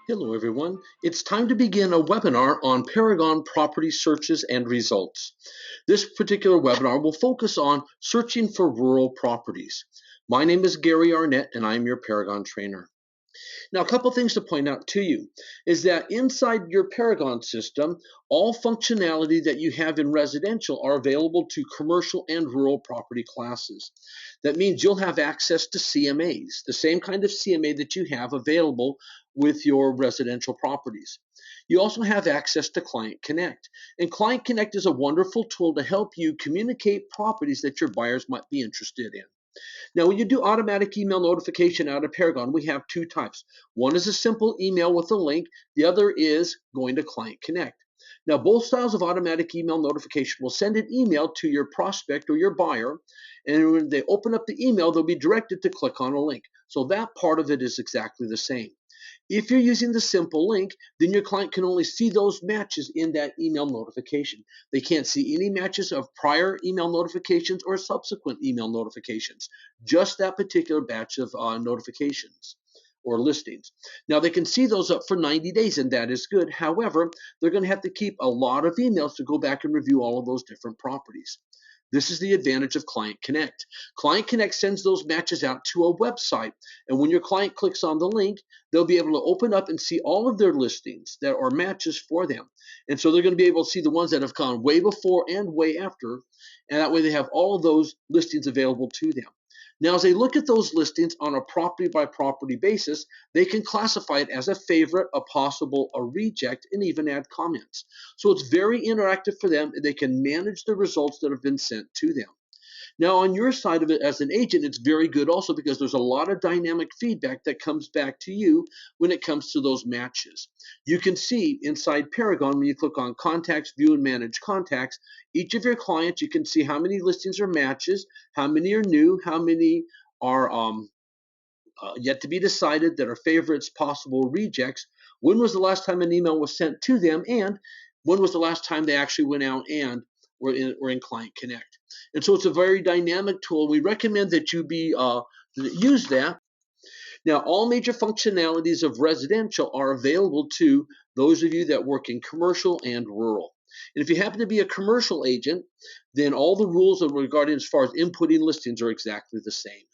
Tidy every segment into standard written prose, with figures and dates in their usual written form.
Hello, everyone. It's time to begin a webinar on Paragon property searches and results. This particular webinar will focus on searching for rural properties. My name is Gary Arnett, and I'm your Paragon trainer. Now, a couple things to point out to you is that inside your Paragon system, all functionality that you have in residential are available to commercial and rural property classes. That means you'll have access to CMAs, the same kind of CMA that you have available with your residential properties. You also have access to Client Connect. And Client Connect is a wonderful tool to help you communicate properties that your buyers might be interested in. Now, when you do automatic email notification out of Paragon, we have two types. One is a simple email with a link. The other is going to Client Connect. Now, both styles of automatic email notification will send an email to your prospect or your buyer, and when they open up the email, they'll be directed to click on a link. So that part of it is exactly the same. If you're using the simple link, then your client can only see those matches in that email notification. They can't see any matches of prior email notifications or subsequent email notifications, just that particular batch of notifications or listings. Now, they can see those up for 90 days, and that is good. However, they're going to have to keep a lot of emails to go back and review all of those different properties. This is the advantage of Client Connect. Client Connect sends those matches out to a website, and when your client clicks on the link, they'll be able to open up and see all of their listings that are matches for them. And so they're going to be able to see the ones that have gone way before and way after, and that way they have all of those listings available to them. Now, as they look at those listings on a property by property basis, they can classify it as a favorite, a possible, a reject, and even add comments. So it's very interactive for them, and they can manage the results that have been sent to them. Now, on your side of it as an agent, it's very good also because there's a lot of dynamic feedback that comes back to you when it comes to those matches. You can see inside Paragon, when you click on Contacts, View and Manage Contacts, each of your clients, you can see how many listings are matches, how many are new, how many are yet to be decided that are favorites, possible rejects. When was the last time an email was sent to them, and when was the last time they actually went out and were in Client Connect? And so it's a very dynamic tool. We recommend that you use that. Now, all major functionalities of residential are available to those of you that work in commercial and rural. And if you happen to be a commercial agent, then all the rules regarding as far as inputting listings are exactly the same.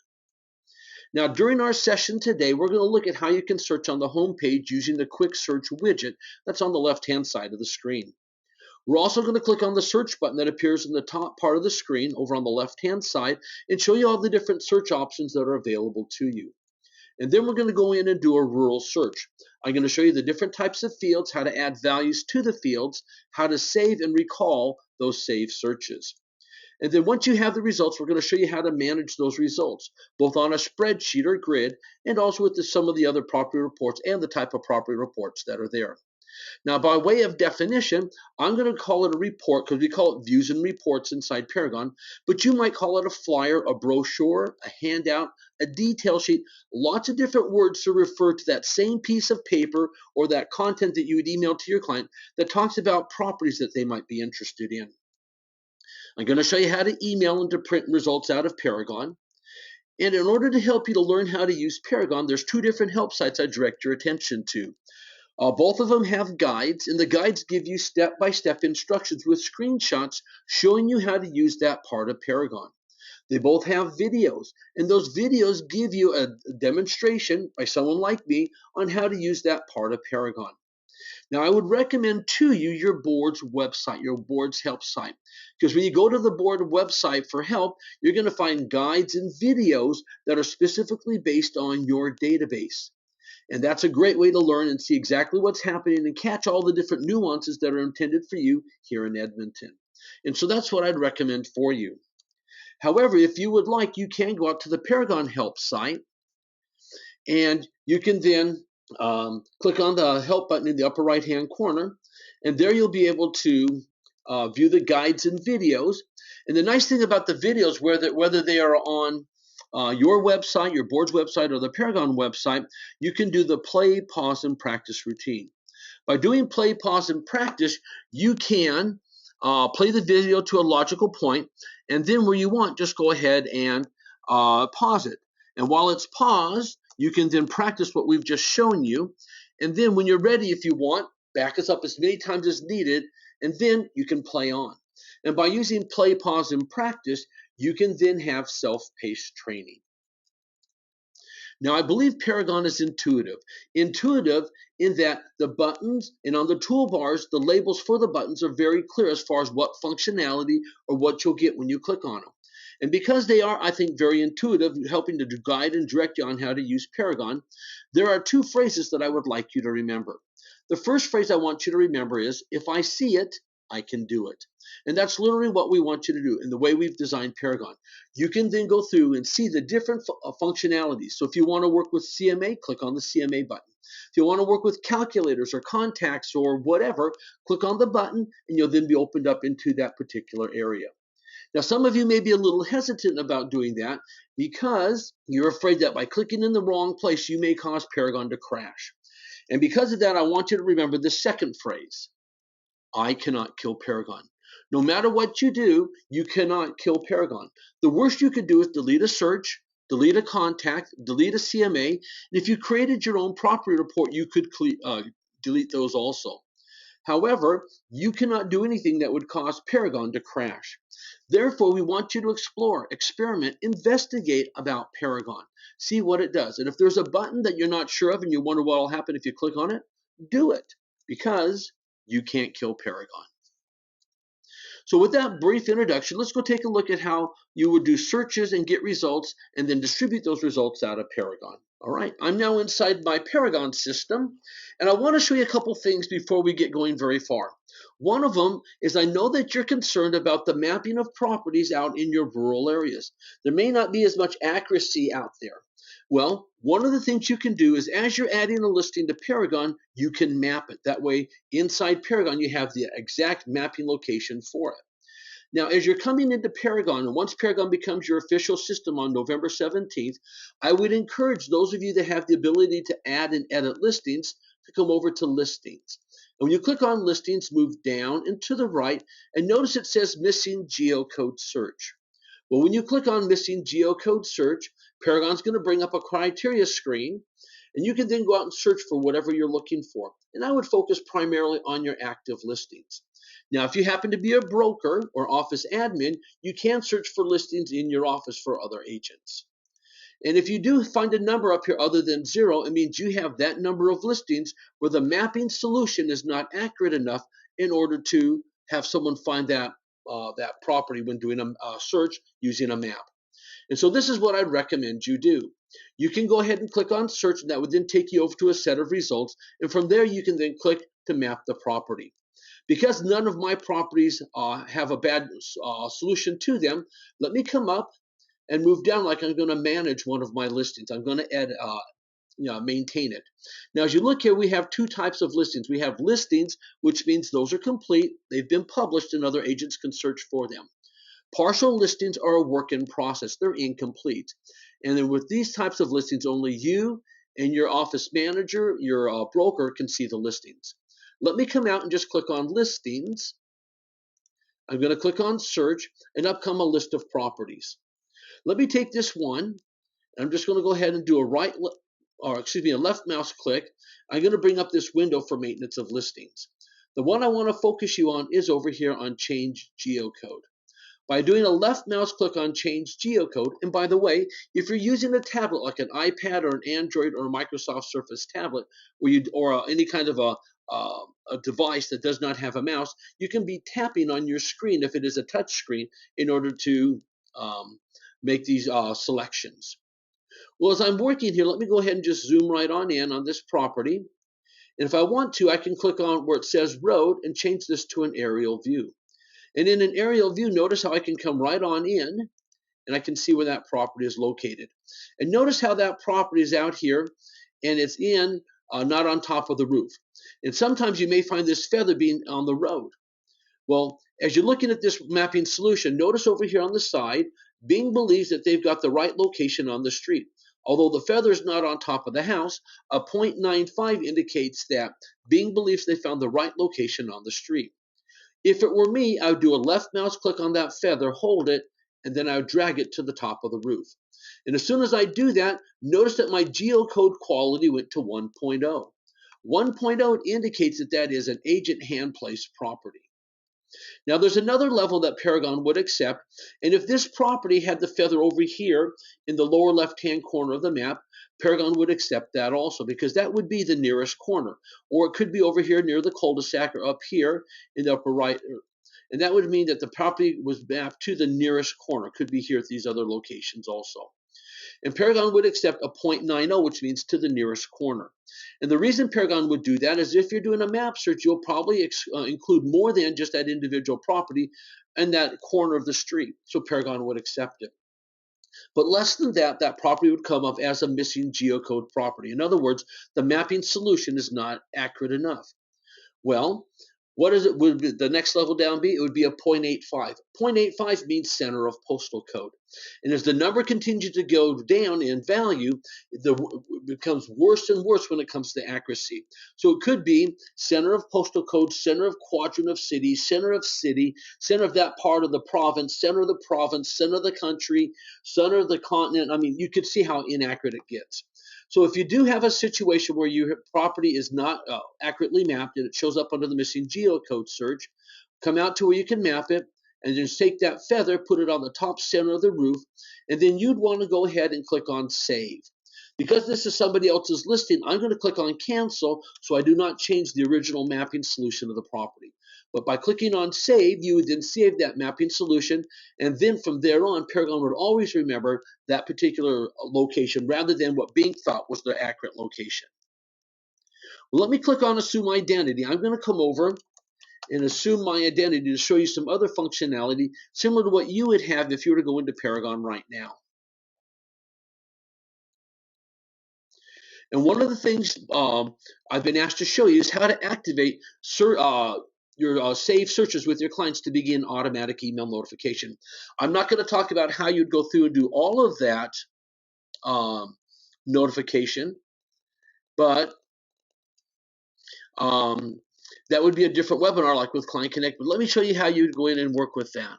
Now, during our session today, we're going to look at how you can search on the home page using the quick search widget that's on the left-hand side of the screen. We're also going to click on the search button that appears in the top part of the screen over on the left-hand side and show you all the different search options that are available to you. And then we're going to go in and do a rural search. I'm going to show you the different types of fields, how to add values to the fields, how to save and recall those saved searches. And then once you have the results, we're going to show you how to manage those results, both on a spreadsheet or grid, and also with some of the other property reports and the type of property reports that are there. Now, by way of definition, I'm going to call it a report because we call it views and reports inside Paragon, but you might call it a flyer, a brochure, a handout, a detail sheet, lots of different words to refer to that same piece of paper or that content that you would email to your client that talks about properties that they might be interested in. I'm going to show you how to email and to print results out of Paragon. And in order to help you to learn how to use Paragon, there's two different help sites I direct your attention to. Both of them have guides, and the guides give you step-by-step instructions with screenshots showing you how to use that part of Paragon. They both have videos, and those videos give you a demonstration by someone like me on how to use that part of Paragon. Now, I would recommend to you your board's website, your board's help site, because when you go to the board website for help, you're going to find guides and videos that are specifically based on your database. And that's a great way to learn and see exactly what's happening and catch all the different nuances that are intended for you here in Edmonton. And so that's what I'd recommend for you. However, if you would like, you can go out to the Paragon Help site, and you can then click on the help button in the upper right hand corner, and there you'll be able to view the guides and videos. And the nice thing about the videos, whether they are on your website, your board's website, or the Paragon website, you can do the play, pause, and practice routine. By doing play, pause, and practice, you can play the video to a logical point, and then where you want, just go ahead and pause it. And while it's paused, you can then practice what we've just shown you. And then when you're ready, if you want, back us up as many times as needed, and then you can play on. And by using play, pause, and practice, you can then have self-paced training. Now, I believe Paragon is intuitive. Intuitive in that the buttons and on the toolbars, the labels for the buttons are very clear as far as what functionality or what you'll get when you click on them. And because they are, I think, very intuitive, helping to guide and direct you on how to use Paragon, there are two phrases that I would like you to remember. The first phrase I want you to remember is, if I see it, I can do it. And that's literally what we want you to do in the way we've designed Paragon. You can then go through and see the different functionalities. So if you want to work with CMA, click on the CMA button. If you want to work with calculators or contacts or whatever, click on the button and you'll then be opened up into that particular area. Now, some of you may be a little hesitant about doing that because you're afraid that by clicking in the wrong place, you may cause Paragon to crash. And because of that, I want you to remember the second phrase, I cannot kill Paragon. No matter what you do, you cannot kill Paragon. The worst you could do is delete a search, delete a contact, delete a CMA. And if you created your own property report, you could delete those also. However, you cannot do anything that would cause Paragon to crash. Therefore, we want you to explore, experiment, investigate about Paragon. See what it does. And if there's a button that you're not sure of and you wonder what will happen if you click on it, do it, because you can't kill Paragon. So with that brief introduction, let's go take a look at how you would do searches and get results and then distribute those results out of Paragon. All right, I'm now inside my Paragon system, and I want to show you a couple things before we get going very far. One of them is I know that you're concerned about the mapping of properties out in your rural areas. There may not be as much accuracy out there. Well, one of the things you can do is as you're adding a listing to Paragon, you can map it. That way, inside Paragon, you have the exact mapping location for it. Now, as you're coming into Paragon, and once Paragon becomes your official system on November 17th, I would encourage those of you that have the ability to add and edit listings to come over to Listings. And when you click on Listings, move down and to the right, and notice it says Missing Geocode Search. Well, when you click on Missing Geocode Search, Paragon's going to bring up a criteria screen, and you can then go out and search for whatever you're looking for. And I would focus primarily on your active listings. Now, if you happen to be a broker or office admin, you can search for listings in your office for other agents. And if you do find a number up here other than 0, it means you have that number of listings where the mapping solution is not accurate enough in order to have someone find that property when doing a search using a map. And so this is what I'd recommend you do. You can go ahead and click on search, and that would then take you over to a set of results. And from there, you can then click to map the property. Because none of my properties have a bad solution to them, let me come up and move down like I'm going to manage one of my listings. I'm going to add, maintain it. Now, as you look here, we have two types of listings. We have listings, which means those are complete. They've been published and other agents can search for them. Partial listings are a work in process. They're incomplete. And then with these types of listings, only you and your office manager, your broker, can see the listings. Let me come out and just click on Listings. I'm going to click on Search, and up come a list of properties. Let me take this one, and I'm just going to go ahead and do a left mouse click. I'm going to bring up this window for maintenance of listings. The one I want to focus you on is over here on Change Geocode. By doing a left mouse click on Change Geocode, and by the way, if you're using a tablet like an iPad or an Android or a Microsoft Surface tablet, or any kind of a device that does not have a mouse, you can be tapping on your screen if it is a touch screen in order to make these selections. Well, as I'm working here, let me go ahead and just zoom right on in on this property. And if I want to, I can click on where it says Road and change this to an aerial view. And in an aerial view, notice how I can come right on in and I can see where that property is located. And notice how that property is out here and it's not on top of the roof. And sometimes you may find this feather being on the road. Well, as you're looking at this mapping solution, notice over here on the side, Bing believes that they've got the right location on the street. Although the feather is not on top of the house, a 0.95 indicates that Bing believes they found the right location on the street. If it were me, I would do a left mouse click on that feather, hold it, and then I would drag it to the top of the roof. And as soon as I do that, notice that my geocode quality went to 1.0. 1.0 indicates that that is an agent hand-placed property. Now, there's another level that Paragon would accept, and if this property had the feather over here in the lower left-hand corner of the map, Paragon would accept that also, because that would be the nearest corner. Or it could be over here near the cul-de-sac, or up here in the upper right, and that would mean that the property was mapped to the nearest corner. Could be here at these other locations also. And Paragon would accept a 0.90, which means to the nearest corner. And the reason Paragon would do that is if you're doing a map search, you'll probably include more than just that individual property and that corner of the street. So Paragon would accept it. But less than that, that property would come up as a missing geocode property. In other words, the mapping solution is not accurate enough. Well, what is it? Would the next level down be? It would be a 0.85. 0.85 means center of postal code. And as the number continues to go down in value, it becomes worse and worse when it comes to accuracy. So it could be center of postal code, center of quadrant of city, center of that part of the province, center of the province, center of the country, center of the continent. I mean, you could see how inaccurate it gets. So if you do have a situation where your property is not accurately mapped and it shows up under the missing geocode search, come out to where you can map it and just take that feather, put it on the top center of the roof, and then you'd want to go ahead and click on Save. Because this is somebody else's listing, I'm going to click on Cancel so I do not change the original mapping solution of the property. But by clicking on Save, you would then save that mapping solution, and then from there on, Paragon would always remember that particular location rather than what Bing thought was the accurate location. Well, let me click on Assume Identity. I'm going to come over and assume my identity to show you some other functionality similar to what you would have if you were to go into Paragon right now. And one of the things I've been asked to show you is how to activate your saved searches with your clients to begin automatic email notification. I'm not going to talk about how you'd go through and do all of that notification, but that would be a different webinar like with Client Connect. But let me show you how you'd go in and work with that.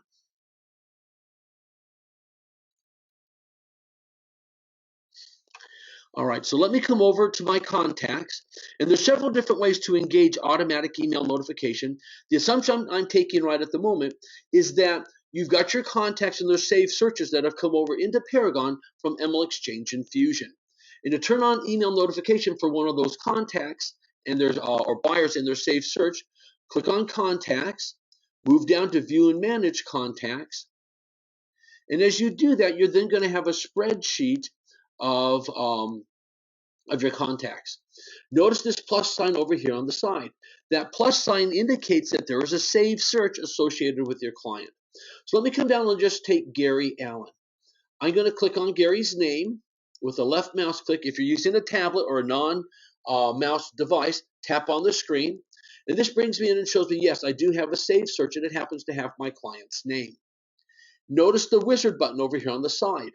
All right, so let me come over to my contacts, and there's several different ways to engage automatic email notification. The assumption I'm taking right at the moment is that you've got your contacts and their saved searches that have come over into Paragon from ML Exchange and Fusion. And to turn on email notification for one of those contacts and there's or buyers in their saved search, click on Contacts, move down to View and Manage Contacts, and as you do that, you're then going to have a spreadsheet of your contacts. Notice this plus sign over here on the side. That plus sign indicates that there is a saved search associated with your client. So let me come down and just take Gary Allen. I'm going to click on Gary's name with a left mouse click. If you're using a tablet or a non-mouse device, tap on the screen. And this brings me in and shows me, yes, I do have a saved search, and it happens to have my client's name. Notice the wizard button over here on the side.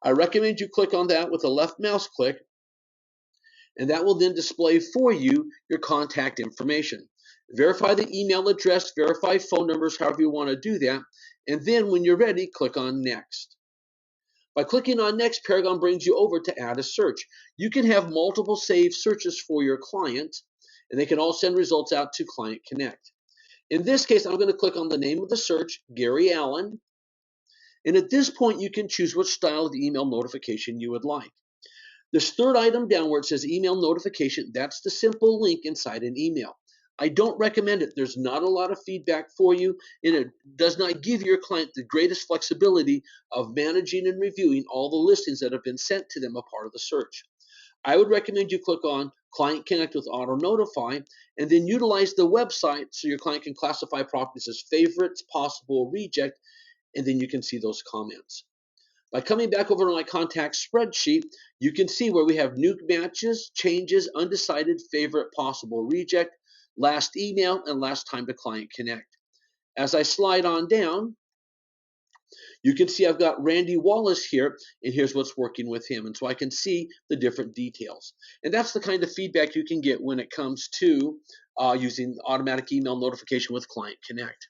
I recommend you click on that with a left mouse click, and that will then display for you your contact information. Verify the email address, verify phone numbers, however you want to do that, and then when you're ready, click on Next. By clicking on Next, Paragon brings you over to add a search. You can have multiple saved searches for your client, and they can all send results out to Client Connect. In this case, I'm going to click on the name of the search, Gary Allen, and at this point, you can choose which style of email notification you would like. This third item down where it says email notification, that's the simple link inside an email. I don't recommend it. There's not a lot of feedback for you, and it does not give your client the greatest flexibility of managing and reviewing all the listings that have been sent to them a part of the search. I would recommend you click on Client Connect with Auto Notify, and then utilize the website so your client can classify properties as favorites, possible, reject, and then you can see those comments. By coming back over to my contact spreadsheet, you can see where we have new matches, changes, undecided, favorite, possible, reject, last email, and last time to Client Connect. As I slide on down, you can see I've got Randy Wallace here, and here's what's working with him. And so I can see the different details. And that's the kind of feedback you can get when it comes to using automatic email notification with Client Connect.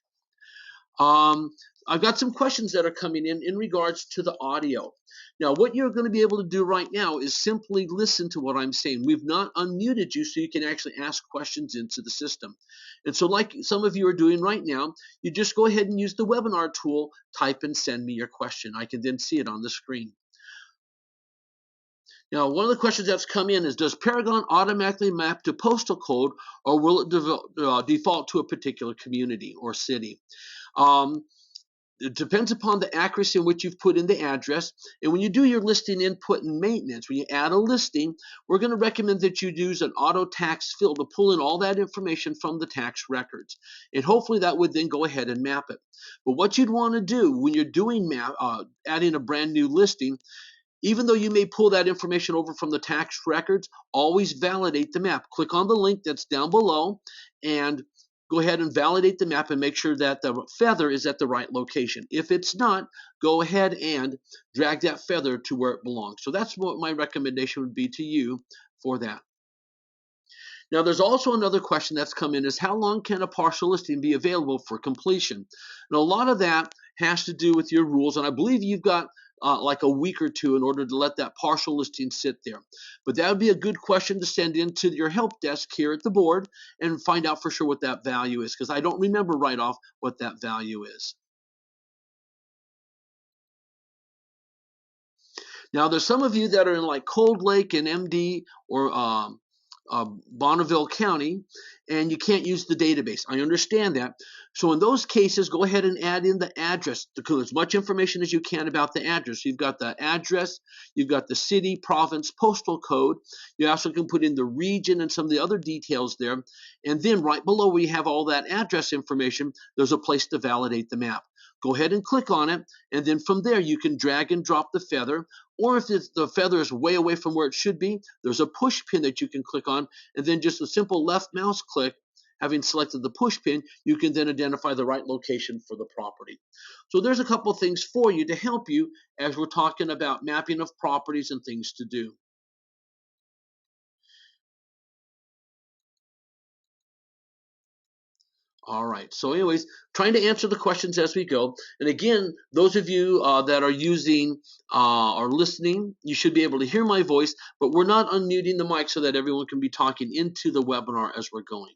I've got some questions that are coming in regards to the audio. Now, what you're going to be able to do right now is simply listen to what I'm saying. We've not unmuted you so you can actually ask questions into the system. And so like some of you are doing right now, you just go ahead and use the webinar tool, type and send me your question. I can then see it on the screen. Now, one of the questions that's come in is, does Paragon automatically map to postal code, or will it default to a particular community or city? It depends upon the accuracy in which you've put in the address. And when you do your listing input and maintenance, when you add a listing, we're going to recommend that you use an auto tax fill to pull in all that information from the tax records. And hopefully that would then go ahead and map it. But what you'd want to do when you're doing adding a brand new listing, even though you may pull that information over from the tax records, always validate the map. Click on the link that's down below and go ahead and validate the map and make sure that the feather is at the right location. If it's not, go ahead and drag that feather to where it belongs. So that's what my recommendation would be to you for that. Now, there's also another question that's come in, is how long can a partial listing be available for completion? And a lot of that has to do with your rules, and I believe you've got like a week or two in order to let that partial listing sit there. But that would be a good question to send in to your help desk here at the board and find out for sure what that value is, because I don't remember right off what that value is. Now, there's some of you that are in like Cold Lake and MD or Bonneville County, and you can't use the database. I understand that. So in those cases, go ahead and add in the address, as much information as you can about the address. You've got the address, you've got the city, province, postal code. You also can put in the region and some of the other details there. And then right below where you have all that address information, there's a place to validate the map. Go ahead and click on it, and then from there you can drag and drop the feather, or if the feather is way away from where it should be, there's a push pin that you can click on, and then just a simple left mouse click, having selected the push pin, you can then identify the right location for the property. So there's a couple things for you to help you as we're talking about mapping of properties and things to do. All right. So anyways, trying to answer the questions as we go. And again, those of you that are using or listening, you should be able to hear my voice, but we're not unmuting the mic so that everyone can be talking into the webinar as we're going.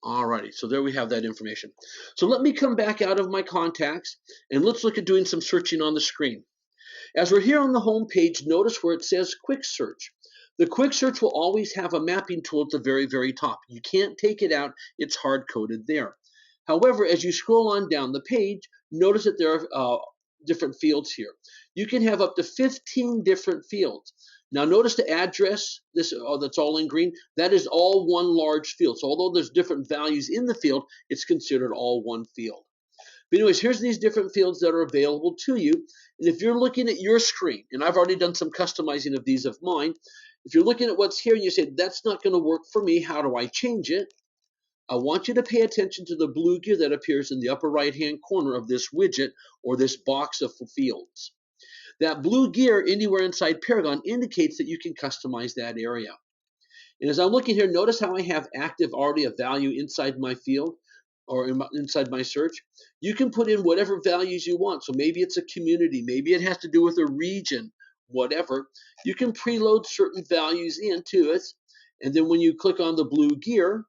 All righty. So there we have that information. So let me come back out of my contacts and let's look at doing some searching on the screen. As we're here on the home page, notice where it says Quick Search. The Quick Search will always have a mapping tool at the very, very top. You can't take it out. It's hard-coded there. However, as you scroll on down the page, notice that there are different fields here. You can have up to 15 different fields. Now notice the address, that's all in green, that is all one large field. So although there's different values in the field, it's considered all one field. But anyways, here's these different fields that are available to you. And if you're looking at your screen, and I've already done some customizing of these of mine, if you're looking at what's here and you say, that's not going to work for me, how do I change it? I want you to pay attention to the blue gear that appears in the upper right-hand corner of this widget or this box of fields. That blue gear anywhere inside Paragon indicates that you can customize that area. And as I'm looking here, notice how I have active already a value inside my field or inside my search. You can put in whatever values you want. So maybe it's a community, maybe it has to do with a region, whatever. You can preload certain values into it. And then when you click on the blue gear,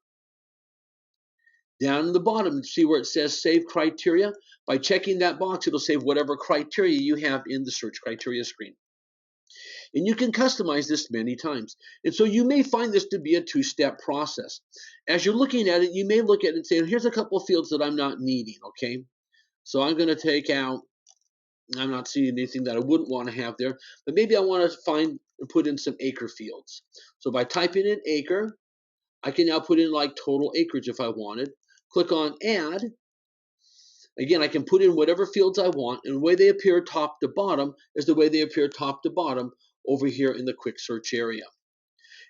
down in the bottom, see where it says Save Criteria? By checking that box, it'll save whatever criteria you have in the search criteria screen. And you can customize this many times. And so you may find this to be a two-step process. As you're looking at it, you may look at it and say, here's a couple of fields that I'm not needing, okay? So I'm going to take out, I'm not seeing anything that I wouldn't want to have there, but maybe I want to find and put in some acre fields. So by typing in acre, I can now put in like total acreage if I wanted. Click on Add. Again, I can put in whatever fields I want, and the way they appear top to bottom is the way they appear top to bottom over here in the quick search area.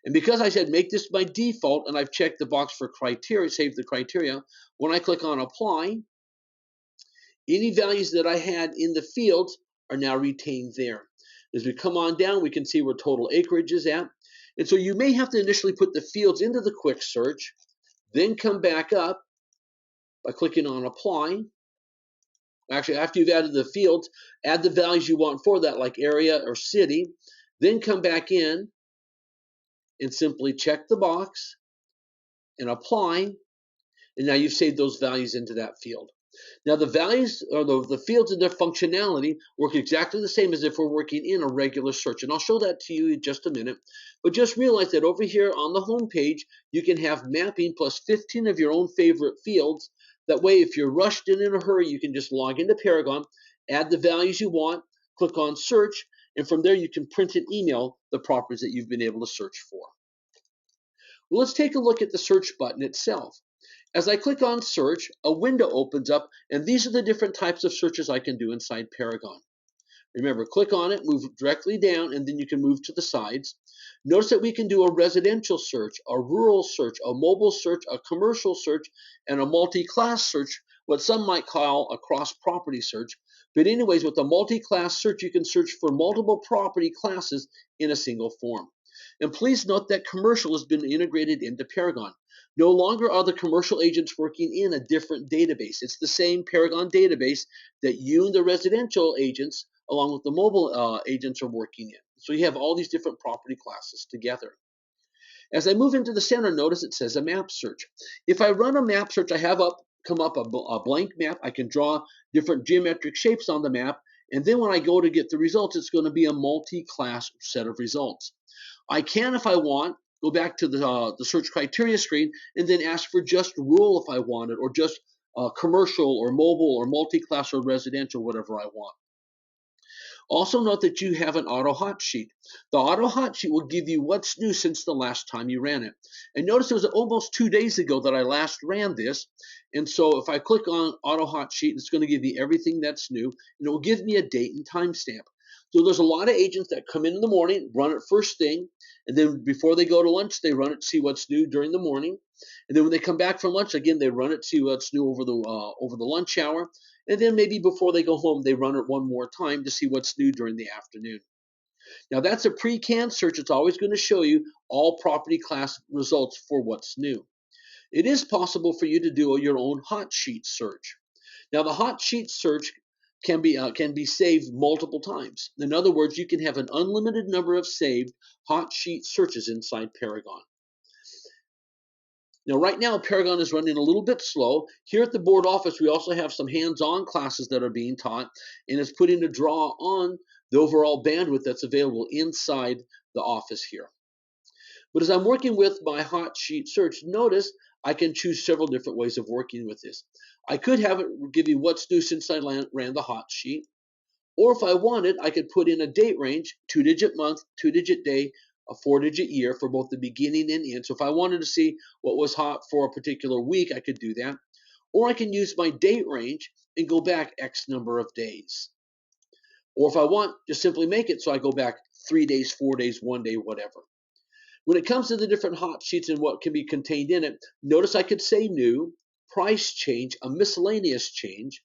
And because I said make this by default, and I've checked the box for criteria, save the criteria, when I click on Apply, any values that I had in the fields are now retained there. As we come on down, we can see where total acreage is at. And so you may have to initially put the fields into the quick search, then come back up by clicking on apply. Actually, after you've added the fields, add the values you want for that, like area or city, then come back in and simply check the box and apply, and now you've saved those values into that field. Now the values or the fields and their functionality work exactly the same as if we're working in a regular search, and I'll show that to you in just a minute. But just realize that over here on the home page, you can have mapping plus 15 of your own favorite fields. That way, if you're rushed and in a hurry, you can just log into Paragon, add the values you want, click on search, and from there you can print and email the properties that you've been able to search for. Well, let's take a look at the search button itself. As I click on search, a window opens up, and these are the different types of searches I can do inside Paragon. Remember, click on it, move directly down, and then you can move to the sides. Notice that we can do a residential search, a rural search, a mobile search, a commercial search, and a multi-class search, what some might call a cross-property search. But anyways, with a multi-class search, you can search for multiple property classes in a single form. And please note that commercial has been integrated into Paragon. No longer are the commercial agents working in a different database. It's the same Paragon database that you and the residential agents, along with the mobile agents, are working in. So you have all these different property classes together. As I move into the center, notice it says a map search. If I run a map search, I have come up a blank map. I can draw different geometric shapes on the map, and then when I go to get the results, it's going to be a multi-class set of results. I can, if I want, go back to the search criteria screen and then ask for just rural if I want it, or just commercial or mobile or multi-class or residential, whatever I want. Also note that you have an auto hot sheet. The auto hot sheet will give you what's new since the last time you ran it. And notice it was almost 2 days ago that I last ran this. And so if I click on auto hot sheet, it's going to give me everything that's new, and it will give me a date and timestamp. So there's a lot of agents that come in the morning, run it first thing, and then before they go to lunch, they run it to see what's new during the morning. And then when they come back from lunch, again, they run it to see what's new over the lunch hour. And then maybe before they go home, they run it one more time to see what's new during the afternoon. Now that's a pre-canned search. It's always going to show you all property class results for what's new. It is possible for you to do your own hot sheet search. Now the hot sheet search can be saved multiple times. In other words, you can have an unlimited number of saved hot sheet searches inside Paragon. Now, right now, Paragon is running a little bit slow. Here at the board office, we also have some hands-on classes that are being taught, and it's putting a draw on the overall bandwidth that's available inside the office here. But as I'm working with my hot sheet search, notice I can choose several different ways of working with this. I could have it give you what's new since I ran the hot sheet. Or if I wanted, I could put in a date range, 2-digit month, 2-digit day, a 4-digit year for both the beginning and end. So if I wanted to see what was hot for a particular week, I could do that. Or I can use my date range and go back X number of days. Or if I want, just simply make it so I go back 3 days, 4 days, 1 day, whatever. When it comes to the different hot sheets and what can be contained in it, notice I could say new, price change, a miscellaneous change,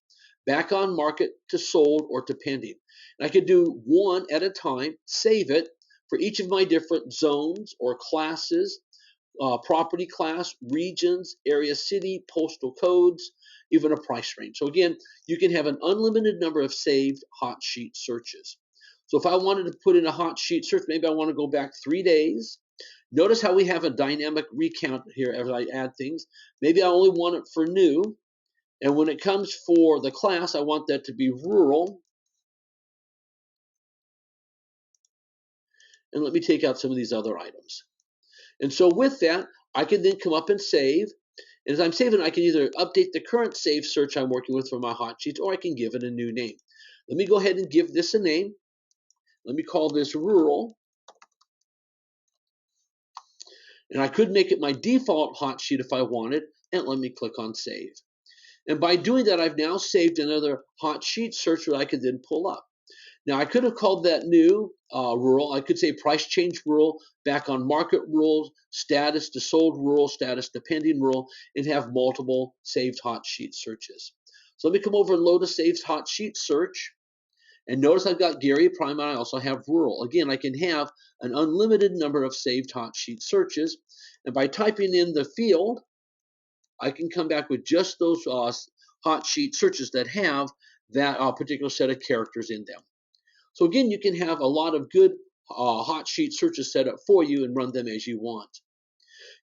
back on market to sold or to pending. And I could do one at a time, save it for each of my different zones or classes, property class, regions, area, city, postal codes, even a price range. So again, you can have an unlimited number of saved hot sheet searches. So if I wanted to put in a hot sheet search, maybe I want to go back 3 days. Notice how we have a dynamic recount here as I add things. Maybe I only want it for new. And when it comes for the class, I want that to be rural. And let me take out some of these other items. And so with that, I can then come up and save. And as I'm saving, I can either update the current save search I'm working with for my hot sheets, or I can give it a new name. Let me go ahead and give this a name. Let me call this rural. And I could make it my default hot sheet if I wanted, and let me click on save. And by doing that, I've now saved another hot sheet search that I could then pull up. Now, I could have called that new rural. I could say price change rural, back on market rural, status to sold rural, status to pending rural, and have multiple saved hot sheet searches. So let me come over and load a saved hot sheet search. And notice I've got Gary Prime, and I also have rural. Again, I can have an unlimited number of saved hot sheet searches. And by typing in the field, I can come back with just those hot sheet searches that have that particular set of characters in them. So again, you can have a lot of good hot sheet searches set up for you and run them as you want.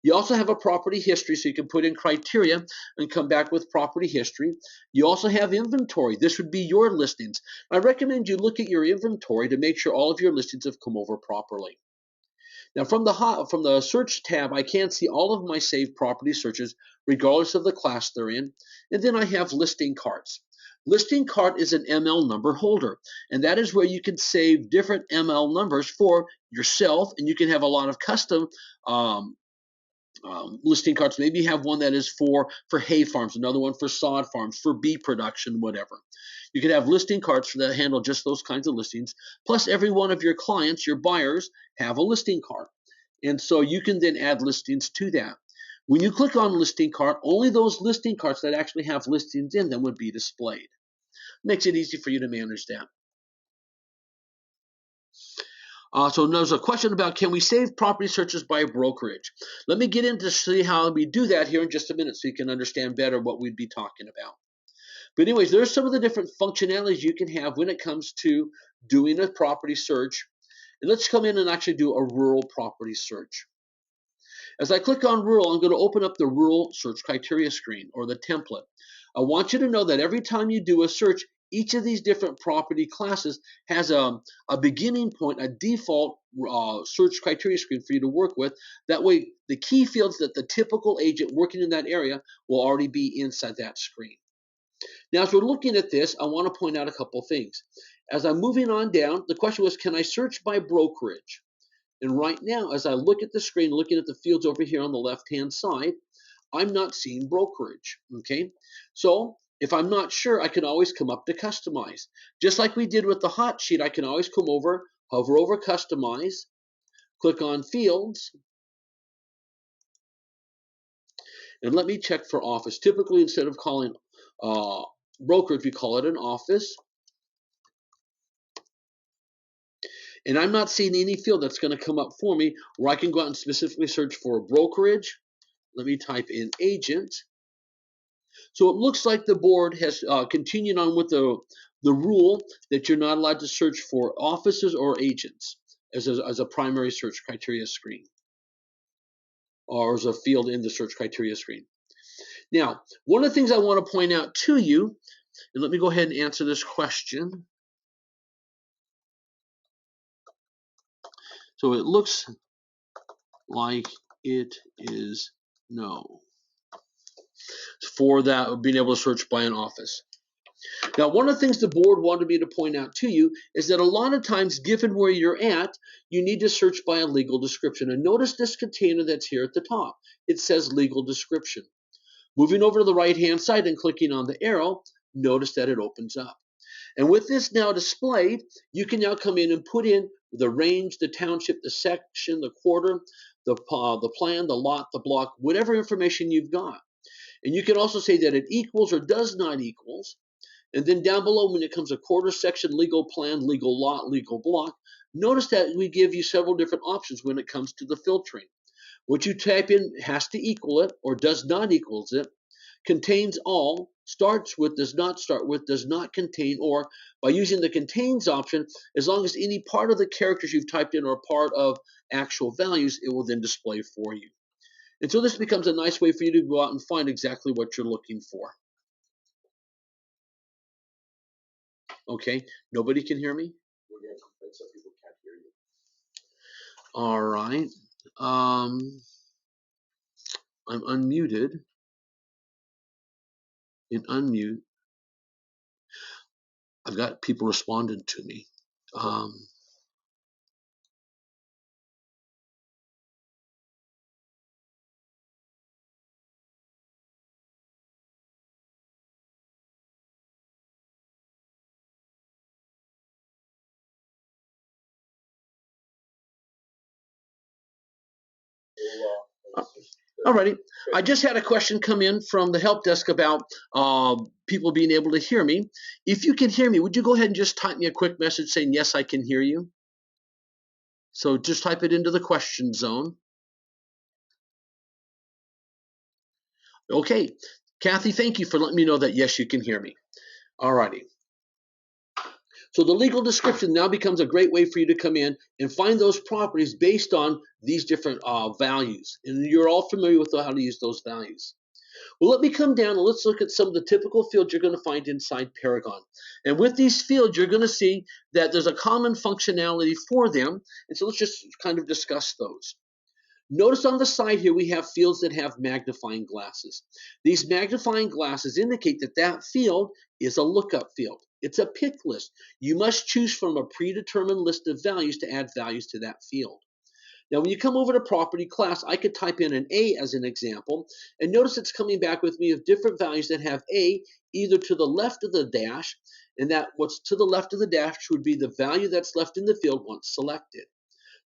You also have a property history, so you can put in criteria and come back with property history. You also have inventory. This would be your listings. I recommend you look at your inventory to make sure all of your listings have come over properly. Now from the search tab, I can see all of my saved property searches, regardless of the class they're in. And then I have listing carts. Listing cart is an ML number holder, and that is where you can save different ML numbers for yourself, and you can have a lot of custom listing carts. Maybe you have one that is for hay farms, another one for sod farms, for bee production, whatever. You can have listing carts that handle just those kinds of listings. Plus, every one of your clients, your buyers, have a listing cart. And so you can then add listings to that. When you click on listing cart, only those listing carts that actually have listings in them would be displayed. Makes it easy for you to manage that. So there's a question about, can we save property searches by brokerage? Let me get into see how we do that here in just a minute so you can understand better what we'd be talking about. But anyways, there's some of the different functionalities you can have when it comes to doing a property search. And let's come in and actually do a rural property search. As I click on rural, I'm going to open up the rural search criteria screen, or the template. I want you to know that every time you do a search, each of these different property classes has a beginning point, a default search criteria screen for you to work with. That way, the key fields that the typical agent working in that area will already be inside that screen. Now, as we're looking at this, I want to point out a couple things. As I'm moving on down, the question was, can I search by brokerage? And right now, as I look at the screen, looking at the fields over here on the left-hand side, I'm not seeing brokerage, okay? So if I'm not sure, I can always come up to customize. Just like we did with the hot sheet, I can always come over, hover over customize, click on fields, and let me check for office. Typically, instead of calling brokerage, we call it an office. And I'm not seeing any field that's going to come up for me where I can go out and specifically search for a brokerage. Let me type in agent. So it looks like the board has continued on with the rule that you're not allowed to search for offices or agents as a primary search criteria screen, or as a field in the search criteria screen. Now, one of the things I want to point out to you, and let me go ahead and answer this question. So it looks like it is no for that being able to search by an office. Now, one of the things the board wanted me to point out to you is that a lot of times, given where you're at, you need to search by a legal description. And notice this container that's here at the top. It says legal description. Moving over to the right-hand side and clicking on the arrow, notice that it opens up. And with this now displayed, you can now come in and put in the range, the township, the section, the quarter, the plan, the lot, the block, whatever information you've got. And you can also say that it equals or does not equals. And then down below, when it comes to quarter, section, legal plan, legal lot, legal block, notice that we give you several different options when it comes to the filtering. What you type in has to equal it or does not equals it, contains all, starts with, does not start with, does not contain, or by using the contains option, as long as any part of the characters you've typed in are part of actual values, it will then display for you. And so this becomes a nice way for you to go out and find exactly what you're looking for. Okay, nobody can hear me? So people can't hear you. All right. I'm unmuted. In unmute. I've got people responding to me. Alrighty. I just had a question come in from the help desk about people being able to hear me. If you can hear me, would you go ahead and just type me a quick message saying, yes, I can hear you? So just type it into the question zone. Okay, Kathy, thank you for letting me know that yes, you can hear me. Alrighty. So the legal description now becomes a great way for you to come in and find those properties based on these different values. And you're all familiar with how to use those values. Well, let me come down and let's look at some of the typical fields you're going to find inside Paragon. And with these fields, you're going to see that there's a common functionality for them. And so let's just kind of discuss those. Notice on the side here, we have fields that have magnifying glasses. These magnifying glasses indicate that that field is a lookup field. It's a pick list. You must choose from a predetermined list of values to add values to that field. Now, when you come over to property class, I could type in an A as an example, and notice it's coming back with me of different values that have A either to the left of the dash, and that what's to the left of the dash would be the value that's left in the field once selected.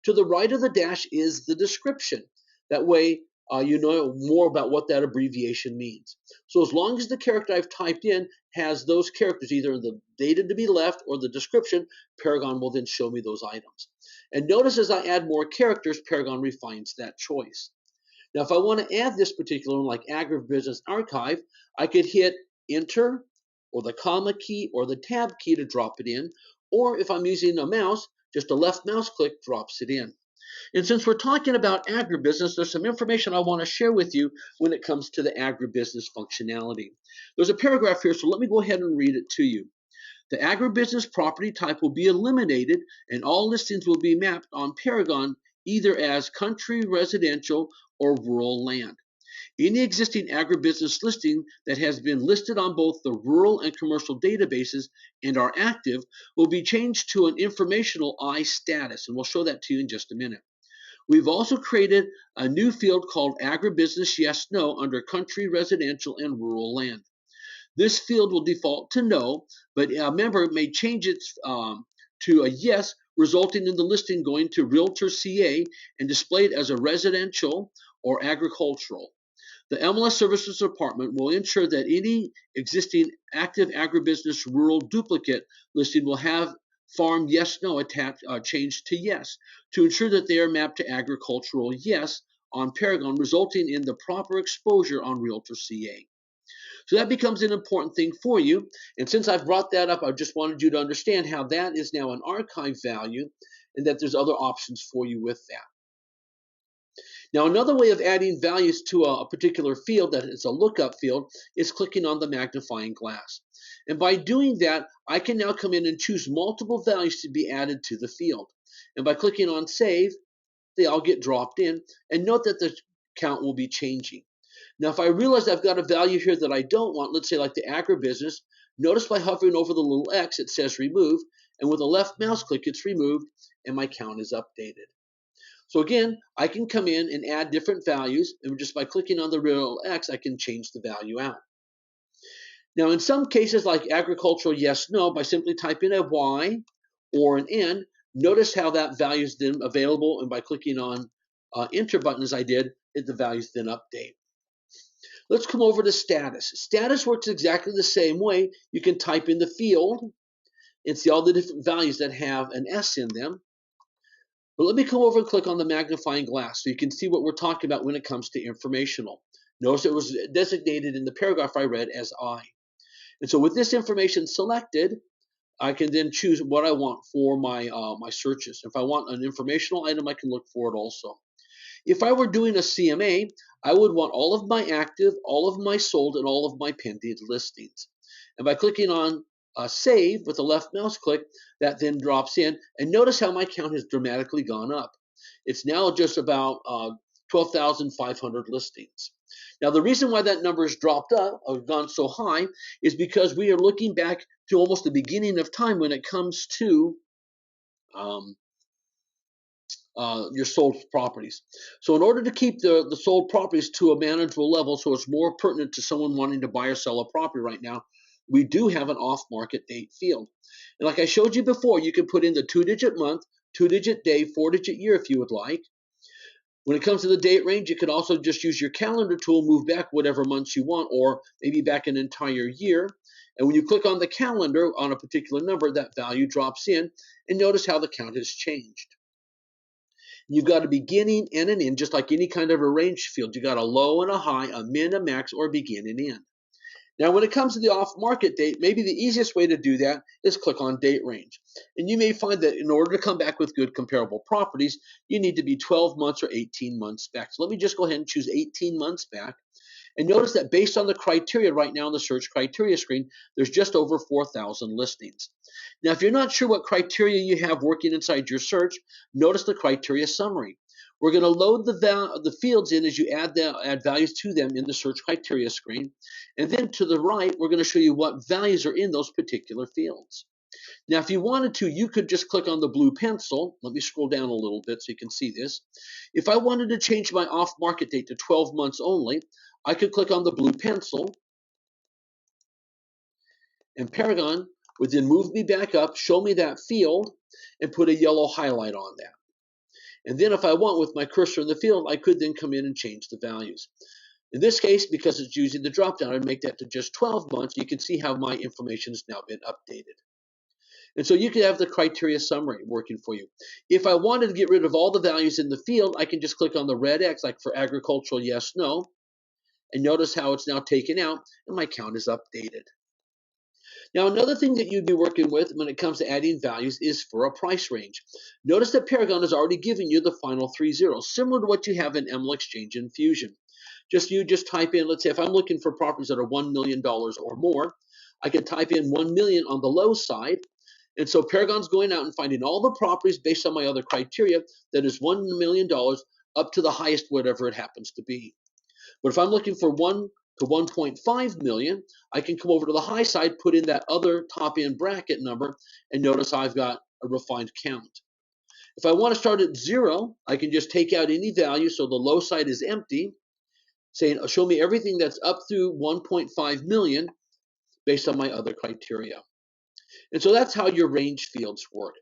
To the right of the dash is the description. That way, you know more about what that abbreviation means. So as long as the character I've typed in has those characters, either in the data to be left or the description, Paragon will then show me those items. And notice as I add more characters, Paragon refines that choice. Now, if I want to add this particular one, like Agribusiness Archive, I could hit Enter or the comma key or the tab key to drop it in. Or if I'm using a mouse, just a left mouse click drops it in. And since we're talking about agribusiness, there's some information I want to share with you when it comes to the agribusiness functionality. There's a paragraph here, so let me go ahead and read it to you. The agribusiness property type will be eliminated and all listings will be mapped on Paragon either as country, residential, or rural land. Any existing agribusiness listing that has been listed on both the rural and commercial databases and are active will be changed to an informational I status, and we'll show that to you in just a minute. We've also created a new field called Agribusiness Yes No under country, residential, and rural land. This field will default to no, but a member may change it to a yes, resulting in the listing going to Realtor CA and displayed as a residential or agricultural. The MLS Services Department will ensure that any existing active agribusiness rural duplicate listing will have farm yes no attached changed to yes to ensure that they are mapped to agricultural yes on Paragon, resulting in the proper exposure on Realtor CA. So that becomes an important thing for you. And since I've brought that up, I just wanted you to understand how that is now an archive value and that there's other options for you with that. Now, another way of adding values to a particular field that is a lookup field is clicking on the magnifying glass. And by doing that, I can now come in and choose multiple values to be added to the field. And by clicking on Save, they all get dropped in. And note that the count will be changing. Now, if I realize I've got a value here that I don't want, let's say like the agribusiness, notice by hovering over the little X, it says remove. And with a left mouse click, it's removed and my count is updated. So again, I can come in and add different values, and just by clicking on the real X, I can change the value out. Now, in some cases, like agricultural yes, no, by simply typing a Y or an N, notice how that value is then available, and by clicking on Enter button as I did, the values then update. Let's come over to status. Status works exactly the same way. You can type in the field and see all the different values that have an S in them. But let me come over and click on the magnifying glass so you can see what we're talking about when it comes to informational. Notice it was designated in the paragraph I read as I. And so with this information selected, I can then choose what I want for my searches. If I want an informational item, I can look for it also. If I were doing a CMA, I would want all of my active, all of my sold, and all of my pending listings. And by clicking on Save with a left mouse click, that then drops in. And notice how my count has dramatically gone up. It's now just about 12,500 listings. Now, the reason why that number has dropped up or gone so high is because we are looking back to almost the beginning of time when it comes to your sold properties. So in order to keep the sold properties to a manageable level so it's more pertinent to someone wanting to buy or sell a property right now, we do have an off-market date field. And like I showed you before, you can put in the 2-digit month, 2-digit day, 4-digit year if you would like. When it comes to the date range, you can also just use your calendar tool, move back whatever months you want, or maybe back an entire year. And when you click on the calendar on a particular number, that value drops in, and notice how the count has changed. You've got a beginning and an end, just like any kind of arranged field. You've got a low and a high, a min, a max, or a begin and end. Now, when it comes to the off-market date, maybe the easiest way to do that is click on date range. And you may find that in order to come back with good comparable properties, you need to be 12 months or 18 months back. So let me just go ahead and choose 18 months back. And notice that based on the criteria right now on the search criteria screen, there's just over 4,000 listings. Now, if you're not sure what criteria you have working inside your search, notice the criteria summary. We're going to load the fields in as you add values to them in the search criteria screen. And then to the right, we're going to show you what values are in those particular fields. Now, if you wanted to, you could just click on the blue pencil. Let me scroll down a little bit so you can see this. If I wanted to change my off-market date to 12 months only, I could click on the blue pencil, and Paragon would then move me back up, show me that field, and put a yellow highlight on that. And then if I want, with my cursor in the field, I could then come in and change the values. In this case, because it's using the drop-down, I'd make that to just 12 months. You can see how my information has now been updated. And so you can have the criteria summary working for you. If I wanted to get rid of all the values in the field, I can just click on the red X, like for agricultural, yes, no. And notice how it's now taken out, and my count is updated. Now, another thing that you'd be working with when it comes to adding values is for a price range. Notice that Paragon has already given you the final 3 zeros, similar to what you have in ML Exchange and Fusion. You just type in, let's say if I'm looking for properties that are $1 million or more, I can type in 1 million on the low side. And so Paragon's going out and finding all the properties based on my other criteria that is $1 million up to the highest, whatever it happens to be. But if I'm looking for 1 to 1.5 million, I can come over to the high side, put in that other top end bracket number, and notice I've got a refined count. If I want to start at 0, I can just take out any value, so the low side is empty, saying show me everything that's up through 1.5 million based on my other criteria. And so that's how your range fields work.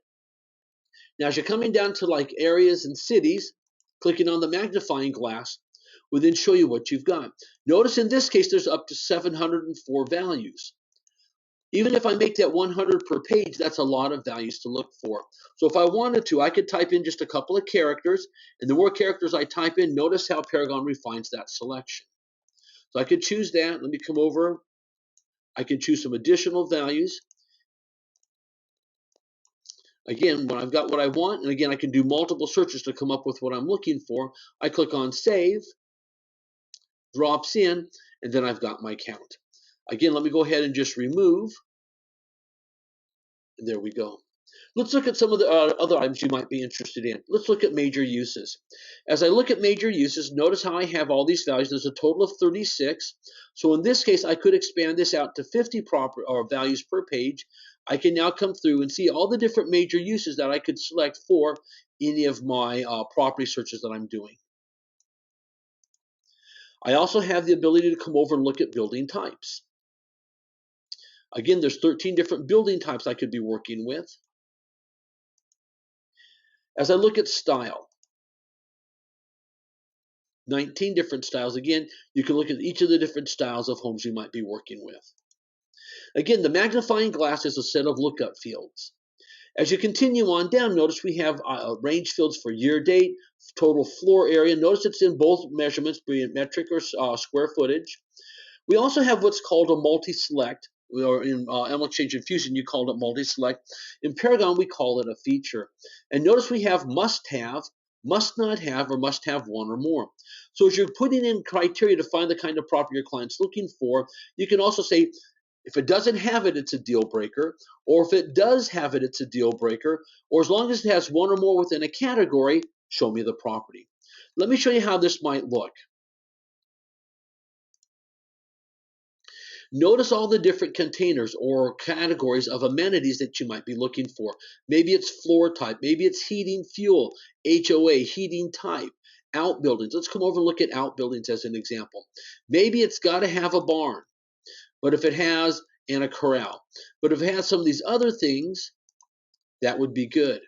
Now, as you're coming down to like areas and cities, clicking on the magnifying glass will then show you what you've got. Notice in this case, there's up to 704 values. Even if I make that 100 per page, that's a lot of values to look for. So if I wanted to, I could type in just a couple of characters, and the more characters I type in, notice how Paragon refines that selection. So I could choose that. Let me come over. I can choose some additional values. Again, when I've got what I want, and again, I can do multiple searches to come up with what I'm looking for, I click on Save, drops in, and then I've got my count. Again, let me go ahead and just remove. And there we go. Let's look at some of the other items you might be interested in. Let's look at major uses. As I look at major uses, notice how I have all these values. There's a total of 36. So in this case, I could expand this out to 50 values per page. I can now come through and see all the different major uses that I could select for any of my property searches that I'm doing. I also have the ability to come over and look at building types. Again, there's 13 different building types I could be working with. As I look at style, 19 different styles. Again, you can look at each of the different styles of homes you might be working with. Again, the magnifying glass is a set of lookup fields. As you continue on down, notice we have range fields for year date, total floor area. Notice it's in both measurements, be it metric or square footage. We also have what's called a multi-select, or in ML Exchange and Fusion, you called it multi-select. In Paragon, we call it a feature. And notice we have must-have, must not have, or must have one or more. So as you're putting in criteria to find the kind of property your client's looking for, you can also say, if it doesn't have it, it's a deal breaker, or if it does have it, it's a deal breaker, or as long as it has one or more within a category, show me the property. Let me show you how this might look. Notice all the different containers or categories of amenities that you might be looking for. Maybe it's floor type, maybe it's heating fuel, HOA, heating type, outbuildings. Let's come over and look at outbuildings as an example. Maybe it's got to have a barn, but if it has, and a corral. But if it has some of these other things, that would be good.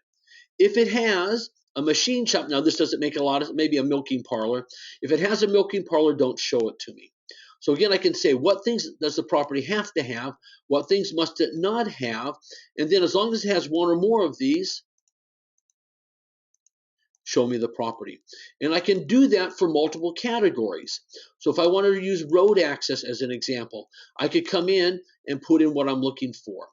If it has a machine shop, now this doesn't make a lot of, maybe a milking parlor. If it has a milking parlor, don't show it to me. So again, I can say what things does the property have to have, what things must it not have, and then as long as it has one or more of these, show me the property. And I can do that for multiple categories. So if I wanted to use road access as an example, I could come in and put in what I'm looking for.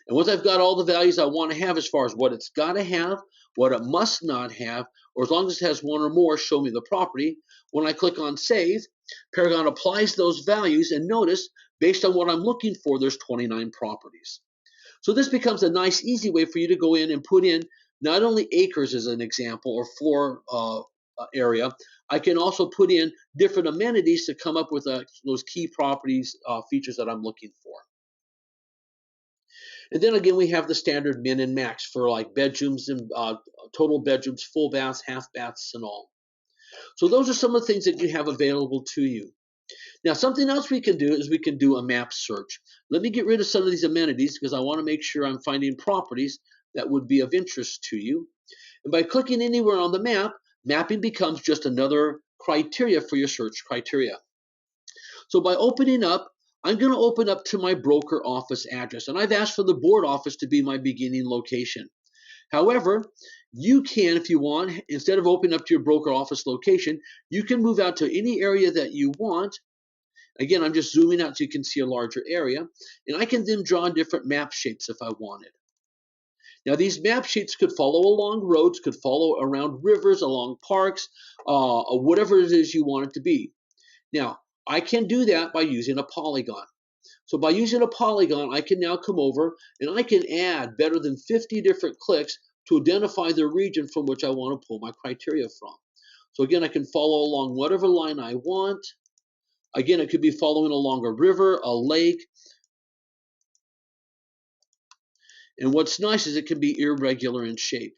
And once I've got all the values I want to have as far as what it's got to have, what it must not have, or as long as it has one or more, show me the property. When I click on Save, Paragon applies those values, and notice, based on what I'm looking for, there's 29 properties. So this becomes a nice, easy way for you to go in and put in not only acres as an example or floor area, I can also put in different amenities to come up with those key properties features that I'm looking for. And then again, we have the standard min and max for like bedrooms and total bedrooms, full baths, half baths, and all. So those are some of the things that you have available to you. Now, something else we can do is we can do a map search. Let me get rid of some of these amenities because I want to make sure I'm finding properties that would be of interest to you. And by clicking anywhere on the map, mapping becomes just another criteria for your search criteria. So by opening up, I'm going to open up to my broker office address, and I've asked for the board office to be my beginning location. However, you can, if you want, instead of opening up to your broker office location, you can move out to any area that you want. Again, I'm just zooming out so you can see a larger area, and I can then draw different map shapes if I wanted. Now, these map sheets could follow along roads, could follow around rivers, along parks, whatever it is you want it to be. Now, I can do that by using a polygon. So by using a polygon, I can now come over and I can add better than 50 different clicks to identify the region from which I want to pull my criteria from. So again, I can follow along whatever line I want. Again, it could be following along a river, a lake. And what's nice is it can be irregular in shape.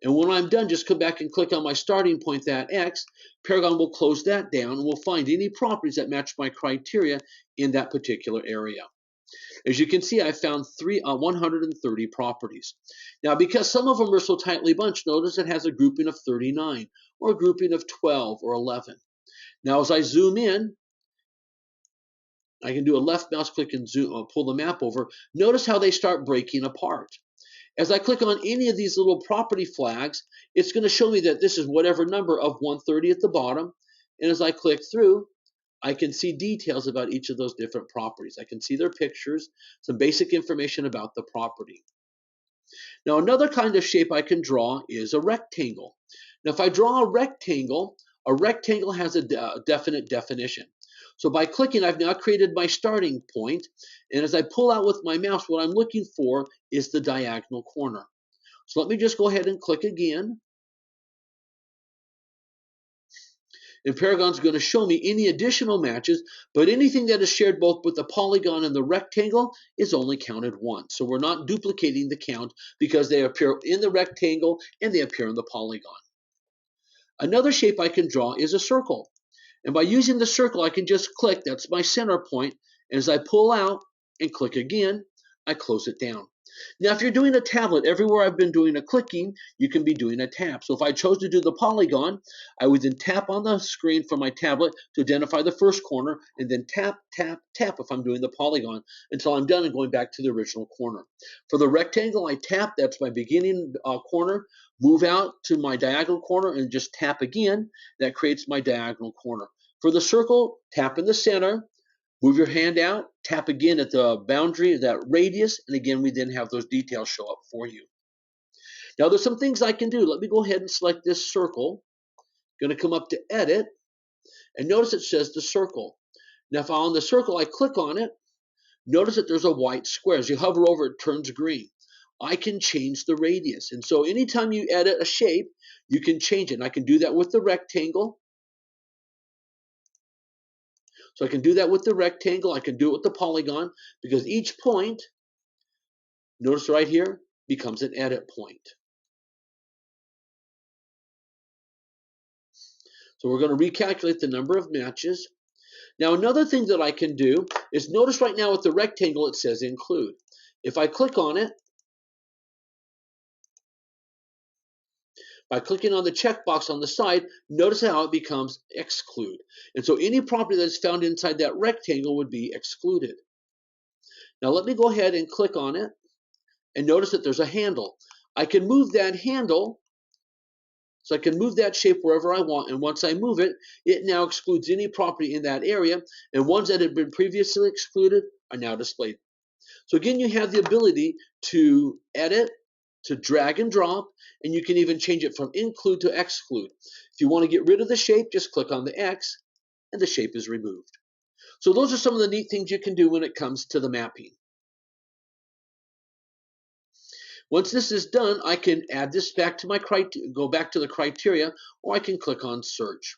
And when I'm done, just come back and click on my starting point, that X. Paragon will close that down and will find any properties that match my criteria in that particular area. As you can see, I found 130 properties. Now, because some of them are so tightly bunched, notice it has a grouping of 39 or a grouping of 12 or 11. Now, as I zoom in, I can do a left mouse click and pull the map over. Notice how they start breaking apart. As I click on any of these little property flags, it's going to show me that this is whatever number of 130 at the bottom. And as I click through, I can see details about each of those different properties. I can see their pictures, some basic information about the property. Now, another kind of shape I can draw is a rectangle. Now, if I draw a rectangle has a definite definition. So by clicking, I've now created my starting point, and as I pull out with my mouse, what I'm looking for is the diagonal corner. So let me just go ahead and click again. And Paragon's going to show me any additional matches, but anything that is shared both with the polygon and the rectangle is only counted once. So we're not duplicating the count because they appear in the rectangle and they appear in the polygon. Another shape I can draw is a circle. And by using the circle, I can just click, that's my center point, and as I pull out and click again, I close it down. Now, if you're doing a tablet, everywhere I've been doing a clicking, you can be doing a tap. So if I chose to do the polygon, I would then tap on the screen for my tablet to identify the first corner, and then tap, tap, tap if I'm doing the polygon until I'm done and going back to the original corner. For the rectangle, I tap, that's my beginning corner, move out to my diagonal corner and just tap again, that creates my diagonal corner. For the circle, tap in the center, move your hand out, tap again at the boundary, that radius, and again, we then have those details show up for you. Now, there's some things I can do. Let me go ahead and select this circle. I'm going to come up to Edit, and notice it says the circle. Now, if I'm on the circle, I click on it. Notice that there's a white square. As you hover over it, it turns green. I can change the radius. And so anytime you edit a shape, you can change it. And I can do that with the rectangle. So I can do that with the rectangle, I can do it with the polygon, because each point, notice right here, becomes an edit point. So we're going to recalculate the number of matches. Now, another thing that I can do is notice right now with the rectangle it says include. If I click on it, by clicking on the checkbox on the side, notice how it becomes exclude. And so any property that is found inside that rectangle would be excluded. Now let me go ahead and click on it and notice that there's a handle. I can move that handle So I can move that shape wherever I want, and once I move it, it now excludes any property in that area, and ones that had been previously excluded are now displayed. So again, you have the ability to edit, to drag and drop, and you can even change it from include to exclude. If you want to get rid of the shape, just click on the X, and the shape is removed. So those are some of the neat things you can do when it comes to the mapping. Once this is done, I can add this back to my go back to the criteria, or I can click on search.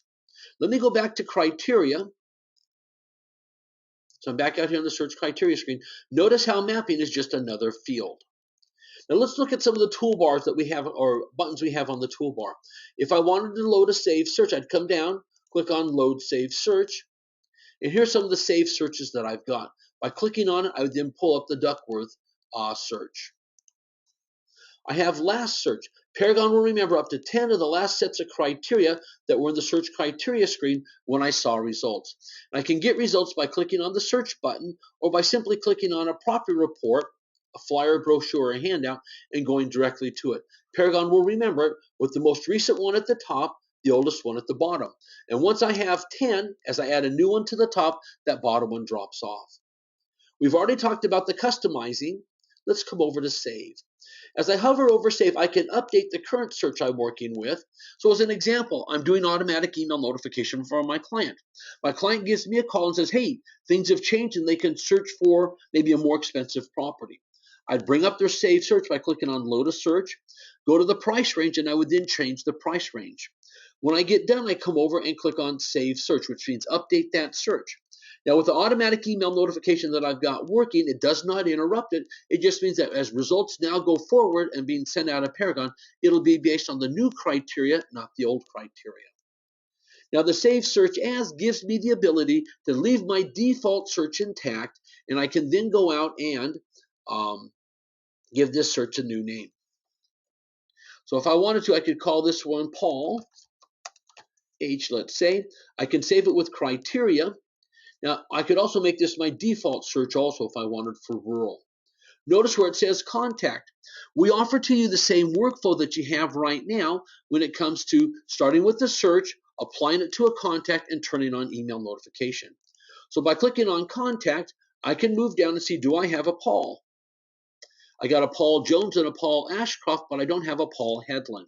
Let me go back to criteria. So I'm back out here on the search criteria screen. Notice how mapping is just another field. Now let's look at some of the toolbars that we have, or buttons we have on the toolbar. If I wanted to load a save search, I'd come down, click on load save search, and here's some of the save searches that I've got. By clicking on it, I would then pull up the Duckworth search. I have last search. Paragon will remember up to 10 of the last sets of criteria that were in the search criteria screen when I saw results. And I can get results by clicking on the search button, or by simply clicking on a property report, a flyer, brochure, or a handout, and going directly to it. Paragon will remember it with the most recent one at the top, the oldest one at the bottom. And once I have 10, as I add a new one to the top, that bottom one drops off. We've already talked about the customizing. Let's come over to save. As I hover over save, I can update the current search I'm working with. So as an example, I'm doing automatic email notification for my client. My client gives me a call and says, hey, things have changed and they can search for maybe a more expensive property. I'd bring up their save search by clicking on load a search, go to the price range, and I would then change the price range. When I get done, I come over and click on save search, which means update that search. Now, with the automatic email notification that I've got working, it does not interrupt it. It just means that as results now go forward and being sent out of Paragon, it'll be based on the new criteria, not the old criteria. Now, the Save Search As gives me the ability to leave my default search intact, and I can then go out and give this search a new name. So if I wanted to, I could call this one Paul H, let's say. I can save it with criteria. Now, I could also make this my default search also if I wanted for rural. Notice where it says contact. We offer to you the same workflow that you have right now when it comes to starting with the search, applying it to a contact, and turning on email notification. So by clicking on contact, I can move down and see, do I have a Paul? I got a Paul Jones and a Paul Ashcroft, but I don't have a Paul Headland.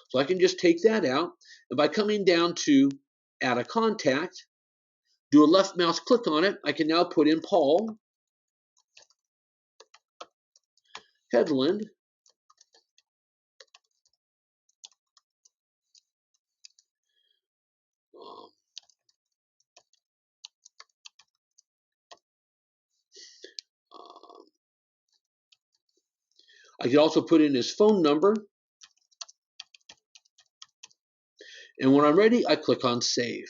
So I can just take that out, and by coming down to add a contact, do a left mouse click on it, I can now put in Paul Headland I can also put in his phone number, and when I'm ready, I click on Save.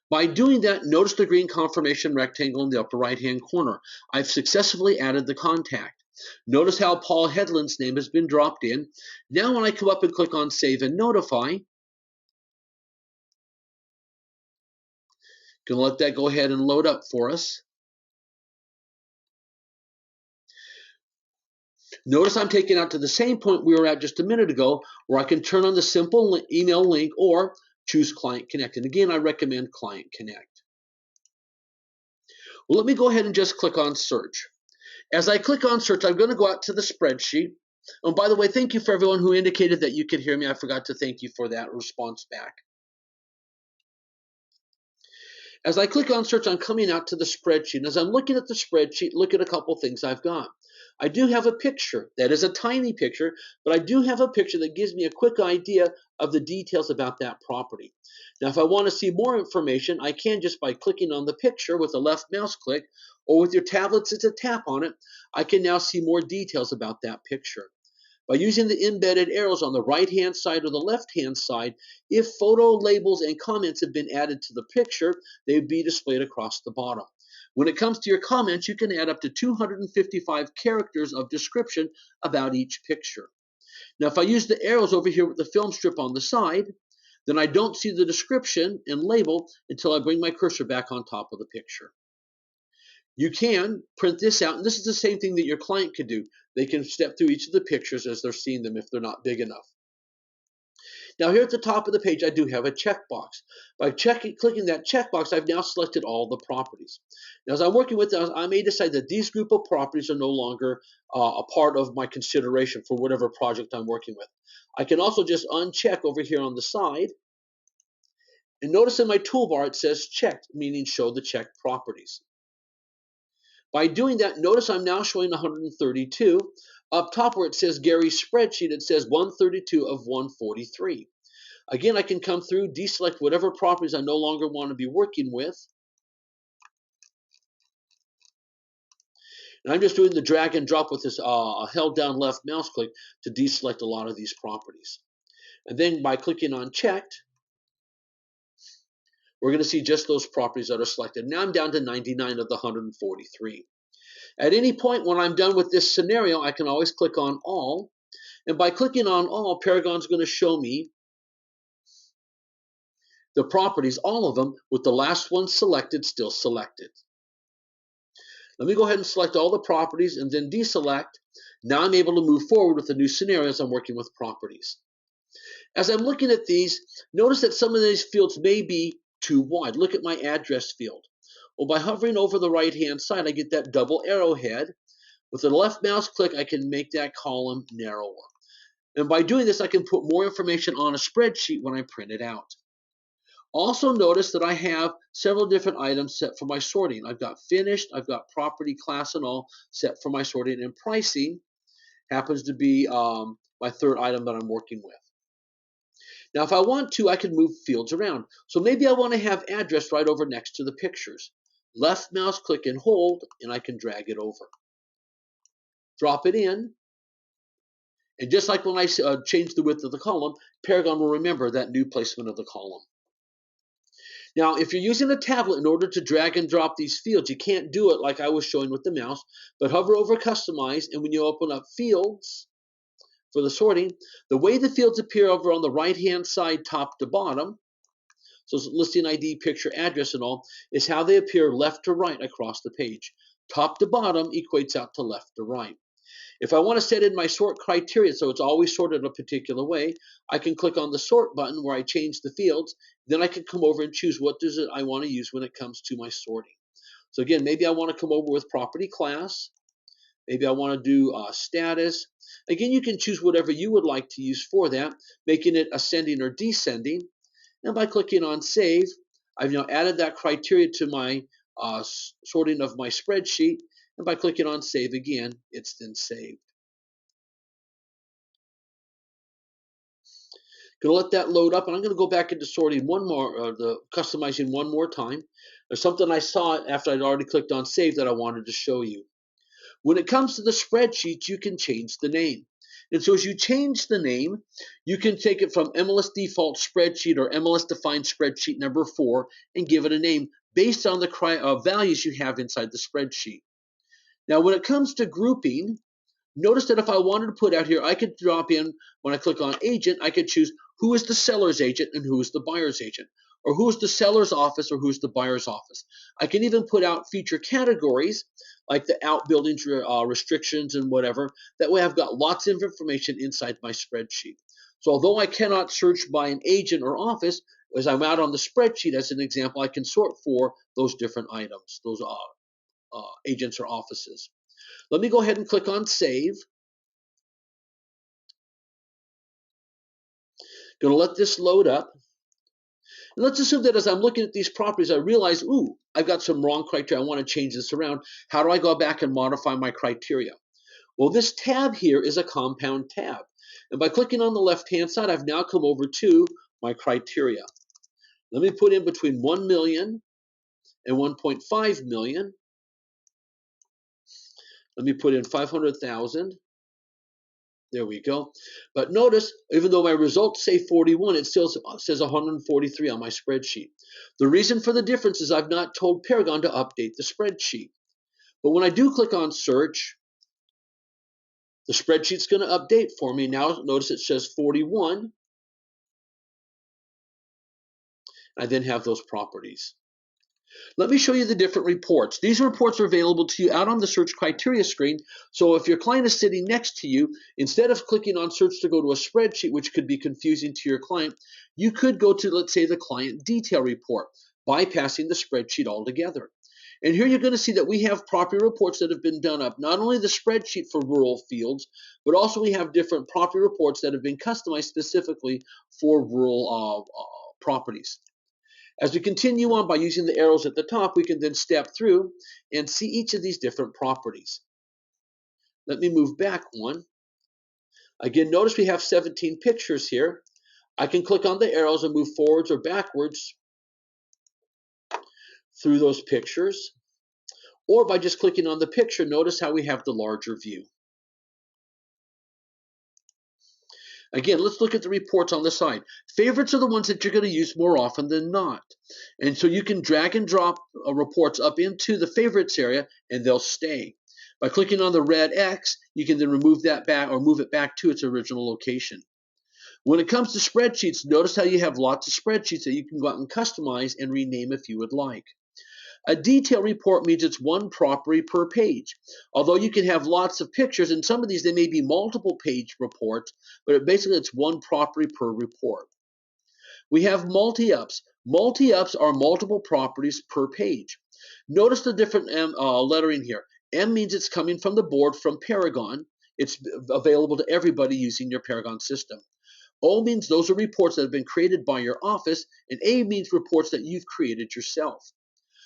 By doing that, notice the green confirmation rectangle in the upper right-hand corner. I've successfully added the contact. Notice how Paul Headland's name has been dropped in. Now when I come up and click on Save and Notify, gonna let that go ahead and load up for us. Notice I'm taken out to the same point we were at just a minute ago, where I can turn on the simple email link or choose Client Connect. And again, I recommend Client Connect. Well, let me go ahead and just click on Search. As I click on Search, I'm going to go out to the spreadsheet. And by the way, thank you for everyone who indicated that you could hear me. I forgot to thank you for that response back. As I click on Search, I'm coming out to the spreadsheet. And as I'm looking at the spreadsheet, look at a couple things I've got. I do have a picture. That is a tiny picture, but I do have a picture that gives me a quick idea of the details about that property. Now, if I want to see more information, I can just by clicking on the picture with a left mouse click, or with your tablets, it's a tap on it, I can now see more details about that picture. By using the embedded arrows on the right-hand side or the left-hand side, if photo labels and comments have been added to the picture, they would be displayed across the bottom. When it comes to your comments, you can add up to 255 characters of description about each picture. Now, if I use the arrows over here with the film strip on the side, then I don't see the description and label until I bring my cursor back on top of the picture. You can print this out, and this is the same thing that your client could do. They can step through each of the pictures as they're seeing them if they're not big enough. Now here at the top of the page, I do have a checkbox. By clicking that checkbox, I've now selected all the properties. Now as I'm working with those, I may decide that these group of properties are no longer a part of my consideration for whatever project I'm working with. I can also just uncheck over here on the side, and notice in my toolbar it says checked, meaning show the checked properties. By doing that, notice I'm now showing 132. Up top where it says Gary's spreadsheet, it says 132 of 143. Again, I can come through, deselect whatever properties I no longer want to be working with. And I'm just doing the drag and drop with this held down left mouse click to deselect a lot of these properties. And then by clicking on checked, we're going to see just those properties that are selected. Now I'm down to 99 of the 143. At any point when I'm done with this scenario, I can always click on all. And by clicking on all, Paragon's going to show me the properties, all of them, with the last one selected still selected. Let me go ahead and select all the properties and then deselect. Now I'm able to move forward with the new scenario as I'm working with properties. As I'm looking at these, notice that some of these fields may be too wide. Look at my address field. Well, by hovering over the right-hand side, I get that double arrowhead. With the left mouse click, I can make that column narrower. And by doing this, I can put more information on a spreadsheet when I print it out. Also notice that I have several different items set for my sorting. I've got finished, I've got property, class, and all set for my sorting, and pricing happens to be my third item that I'm working with. Now, if I want to, I can move fields around. So maybe I want to have address right over next to the pictures. Left mouse click and hold, and I can drag it over. Drop it in. And just like when I change the width of the column, Paragon will remember that new placement of the column. Now, if you're using a tablet in order to drag and drop these fields, you can't do it like I was showing with the mouse, but hover over Customize, and when you open up Fields for the sorting, the way the fields appear over on the right-hand side, top to bottom, so listing ID, picture, address, and all, is how they appear left to right across the page. Top to bottom equates out to left to right. If I want to set in my sort criteria so it's always sorted a particular way, I can click on the sort button where I change the fields. Then I can come over and choose what does it I want to use when it comes to my sorting. So again, maybe I want to come over with property class. Maybe I want to do status. Again, you can choose whatever you would like to use for that, making it ascending or descending. And by clicking on save, I've now added that criteria to my sorting of my spreadsheet. And by clicking on save again, it's then saved. Going to let that load up, and I'm going to go back into sorting the customizing one more time. There's something I saw after I'd already clicked on save that I wanted to show you. When it comes to the spreadsheet, you can change the name. And so as you change the name, you can take it from MLS default spreadsheet or MLS defined spreadsheet number 4 and give it a name based on the values you have inside the spreadsheet. Now, when it comes to grouping, notice that if I wanted to put out here, I could drop in, when I click on agent, I could choose who is the seller's agent and who is the buyer's agent, or who is the seller's office or who's the buyer's office. I can even put out feature categories like the outbuildings, restrictions, and whatever. That way I've got lots of information inside my spreadsheet. So although I cannot search by an agent or office, as I'm out on the spreadsheet as an example, I can sort for those different items, those agents or offices. Let me go ahead and click on save. Going to let this load up. And let's assume that as I'm looking at these properties, I realize, ooh, I've got some wrong criteria. I want to change this around. How do I go back and modify my criteria? Well, this tab here is a compound tab. And by clicking on the left-hand side, I've now come over to my criteria. Let me put in between 1 million and 1.5 million. Let me put in 500,000. There we go. But notice, even though my results say 41, it still says 143 on my spreadsheet. The reason for the difference is I've not told Paragon to update the spreadsheet. But when I do click on search, the spreadsheet's going to update for me. Now notice it says 41. I then have those properties. Let me show you the different reports. These reports are available to you out on the search criteria screen. So if your client is sitting next to you, instead of clicking on search to go to a spreadsheet, which could be confusing to your client, you could go to, let's say, the client detail report, bypassing the spreadsheet altogether. And here you're going to see that we have property reports that have been done up, not only the spreadsheet for rural fields, but also we have different property reports that have been customized specifically for rural properties. As we continue on by using the arrows at the top, we can then step through and see each of these different properties. Let me move back one. Again, notice we have 17 pictures here. I can click on the arrows and move forwards or backwards through those pictures. Or by just clicking on the picture, notice how we have the larger view. Again, let's look at the reports on the side. Favorites are the ones that you're going to use more often than not. And so you can drag and drop reports up into the favorites area and they'll stay. By clicking on the red X, you can then remove that back or move it back to its original location. When it comes to spreadsheets, notice how you have lots of spreadsheets that you can go out and customize and rename if you would like. A detail report means it's one property per page. Although you can have lots of pictures, and some of these, they may be multiple page reports, but basically it's one property per report. We have multi-ups. Multi-ups are multiple properties per page. Notice the different lettering here. M means it's coming from the board from Paragon. It's available to everybody using your Paragon system. O means those are reports that have been created by your office, and A means reports that you've created yourself.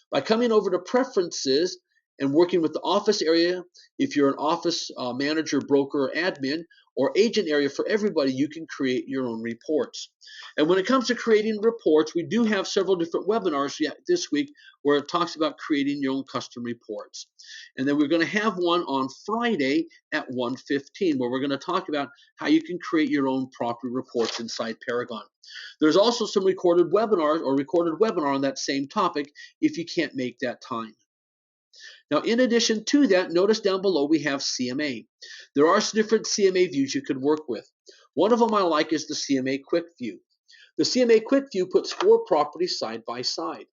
By coming over to preferences and working with the office area, if you're an office manager, broker, or admin, or agent area for everybody, you can create your own reports. And when it comes to creating reports, we do have several different webinars this week where it talks about creating your own custom reports. And then we're going to have one on Friday at 1:15 where we're going to talk about how you can create your own property reports inside Paragon. There's also some recorded webinars or recorded webinar on that same topic if you can't make that time. Now, in addition to that, notice down below we have CMA. There are some different CMA views you could work with. One of them I like is the CMA Quick View. The CMA Quick View puts 4 properties side by side.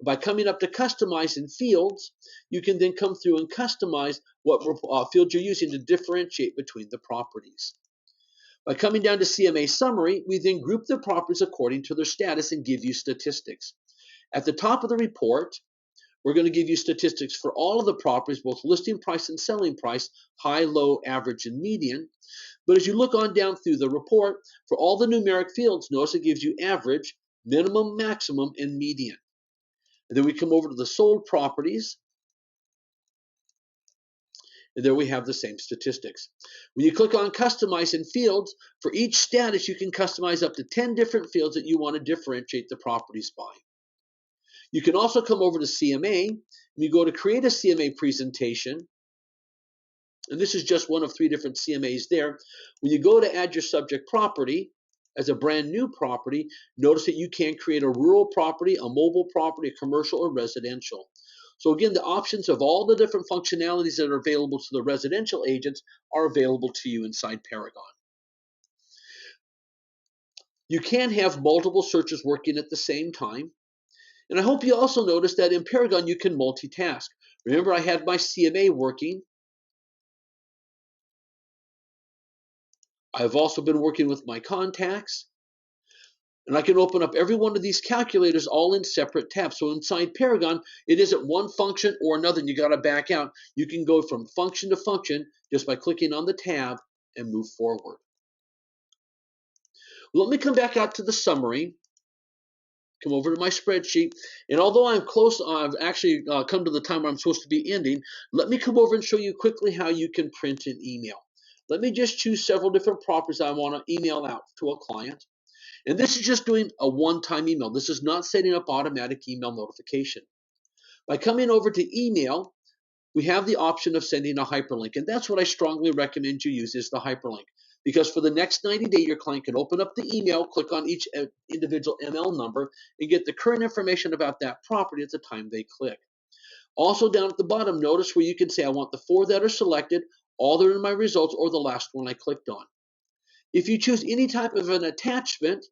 By coming up to customize in fields, you can then come through and customize what fields you're using to differentiate between the properties. By coming down to CMA Summary, we then group the properties according to their status and give you statistics. At the top of the report, we're going to give you statistics for all of the properties, both listing price and selling price, high, low, average, and median. But as you look on down through the report, for all the numeric fields, notice it gives you average, minimum, maximum, and median. And then we come over to the sold properties, and there we have the same statistics. When you click on Customize in Fields, for each status, you can customize up to 10 different fields that you want to differentiate the properties by. You can also come over to CMA, and you go to Create a CMA Presentation, and this is just one of 3 different CMAs there. When you go to add your subject property as a brand new property, notice that you can create a rural property, a mobile property, a commercial, or residential. So again, the options of all the different functionalities that are available to the residential agents are available to you inside Paragon. You can have multiple searches working at the same time. And I hope you also noticed that in Paragon you can multitask. Remember, I had my CMA working. I've also been working with my contacts. And I can open up every one of these calculators all in separate tabs. So inside Paragon, it isn't one function or another, and you got to back out. You can go from function to function just by clicking on the tab and move forward. Well, let me come back out to the summary. Come over to my spreadsheet, and although I'm close, I've actually come to the time where I'm supposed to be ending, let me come over and show you quickly how you can print an email. Let me just choose several different properties I want to email out to a client. And this is just doing a one-time email. This is not setting up automatic email notification. By coming over to email, we have the option of sending a hyperlink, and that's what I strongly recommend you use is the hyperlink. Because for the next 90 days, your client can open up the email, click on each individual ML number, and get the current information about that property at the time they click. Also down at the bottom, notice where you can say, I want the 4 that are selected, all that are in my results, or the last one I clicked on. If you choose any type of an attachment,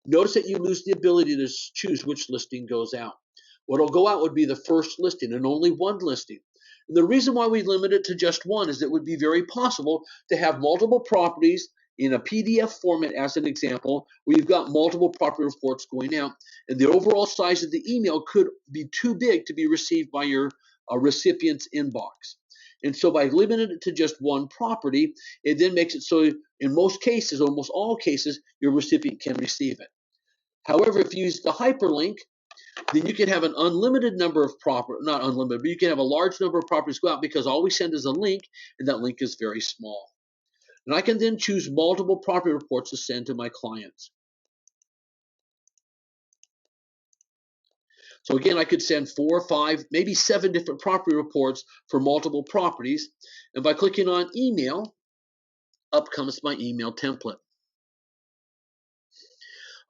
notice that you lose the ability to choose which listing goes out. What will go out would be the first listing and only one listing. And the reason why we limit it to just one is it would be very possible to have multiple properties in a PDF format, as an example, where you've got multiple property reports going out, and the overall size of the email could be too big to be received by your recipient's inbox. And so by limiting it to just one property, it then makes it so in most cases, almost all cases, your recipient can receive it. However, if you use the hyperlink, then you can have an unlimited number of not unlimited, but you can have a large number of properties go out because all we send is a link, and that link is very small. And I can then choose multiple property reports to send to my clients. So again, I could send 4, 5, maybe 7 different property reports for multiple properties. And by clicking on email, up comes my email template.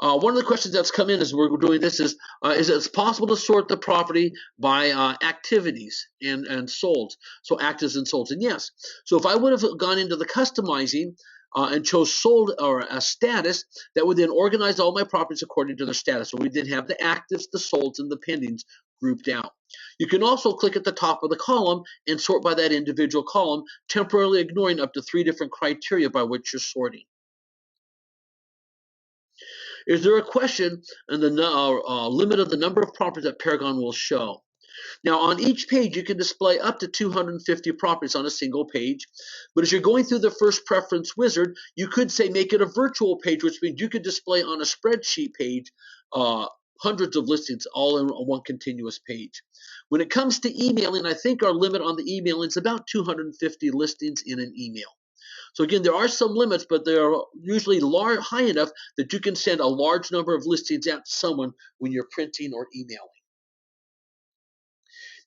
One of the questions that's come in as we're doing this is it possible to sort the property by activities and solds? So actives and solds, and yes. So if I would have gone into the customizing and chose sold or a status, that would then organize all my properties according to their status. So we did have the actives, the solds, and the pendings grouped out. You can also click at the top of the column and sort by that individual column, temporarily ignoring up to 3 different criteria by which you're sorting. Is there a question in the limit of the number of properties that Paragon will show? Now, on each page, you can display up to 250 properties on a single page. But as you're going through the first preference wizard, you could say make it a virtual page, which means you could display on a spreadsheet page hundreds of listings all in one continuous page. When it comes to emailing, I think our limit on the emailing is about 250 listings in an email. So again, there are some limits, but they are usually high enough that you can send a large number of listings out to someone when you're printing or emailing.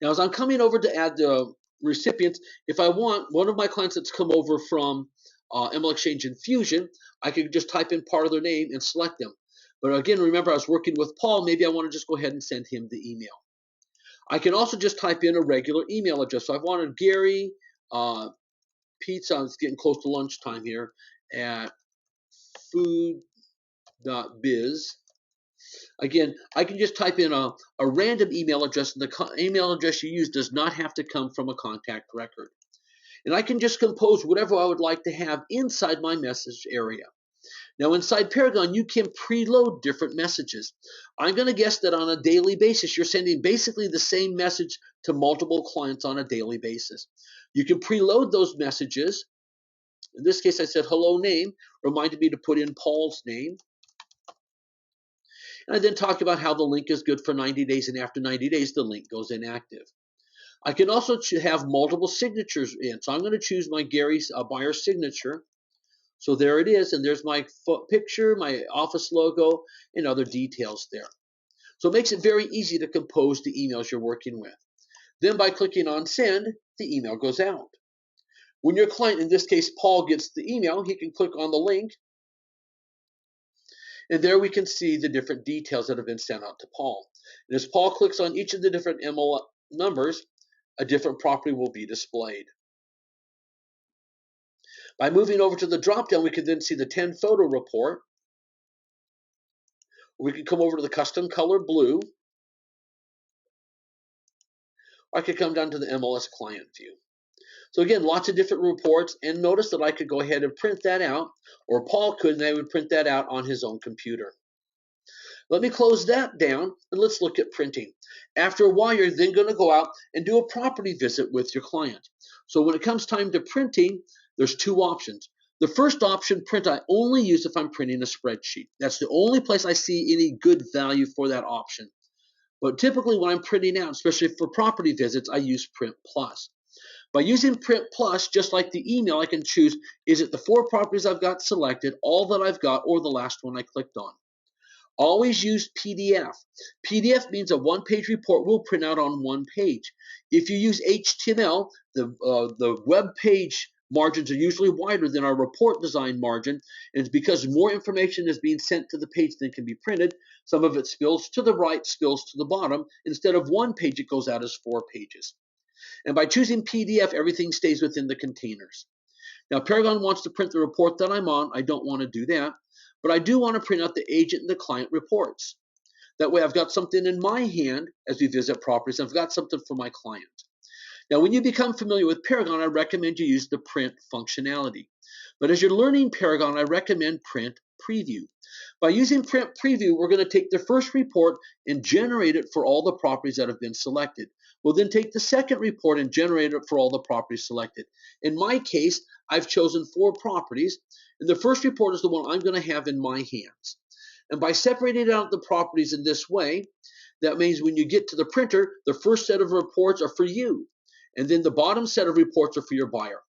Now, as I'm coming over to add the recipients, if I want one of my clients that's come over from ML Exchange and Fusion, I could just type in part of their name and select them. But again, remember I was working with Paul, maybe I want to just go ahead and send him the email. I can also just type in a regular email address. So I've wanted Gary Pizza, it's getting close to lunchtime here, at food.biz. Again, I can just type in a random email address, and the email address you use does not have to come from a contact record. And I can just compose whatever I would like to have inside my message area. Now, inside Paragon, you can preload different messages. I'm going to guess that on a daily basis, you're sending basically the same message to multiple clients on a daily basis. You can preload those messages. In this case, I said hello name, reminded me to put in Paul's name. And I then talked about how the link is good for 90 days, and after 90 days, the link goes inactive. I can also have multiple signatures in. So I'm going to choose my Gary Buyer signature. So there it is, and there's my picture, my office logo, and other details there. So it makes it very easy to compose the emails you're working with. Then by clicking on send, the email goes out. When your client, in this case Paul, gets the email, he can click on the link, and there we can see the different details that have been sent out to Paul. And as Paul clicks on each of the different ML numbers, a different property will be displayed. By moving over to the drop-down, we can then see the 10 photo report. We can come over to the custom color blue. Or I could come down to the MLS client view. So again, lots of different reports, and notice that I could go ahead and print that out, or Paul could, and I would print that out on his own computer. Let me close that down, and let's look at printing. After a while, you're then going to go out and do a property visit with your client. So when it comes time to printing, there's 2 options. The first option, print, I only use if I'm printing a spreadsheet. That's the only place I see any good value for that option. But typically when I'm printing out, especially for property visits, I use Print Plus. By using Print Plus, just like the email, I can choose, is it the 4 properties I've got selected, all that I've got, or the last one I clicked on. Always use PDF. PDF means a one-page report will print out on one page. If you use HTML, the web page margins are usually wider than our report design margin, and it's because more information is being sent to the page than can be printed. Some of it spills to the right, spills to the bottom. Instead of one page, it goes out as 4 pages. And by choosing PDF, everything stays within the containers. Now, Paragon wants to print the report that I'm on. I don't want to do that, but I do want to print out the agent and the client reports. That way I've got something in my hand as we visit properties, and I've got something for my client. Now, when you become familiar with Paragon, I recommend you use the print functionality. But as you're learning Paragon, I recommend print preview. By using print preview, we're going to take the first report and generate it for all the properties that have been selected. We'll then take the second report and generate it for all the properties selected. In my case, I've chosen 4 properties, and the first report is the one I'm going to have in my hands. And by separating out the properties in this way, that means when you get to the printer, the first set of reports are for you. And then the bottom set of reports are for your buyer.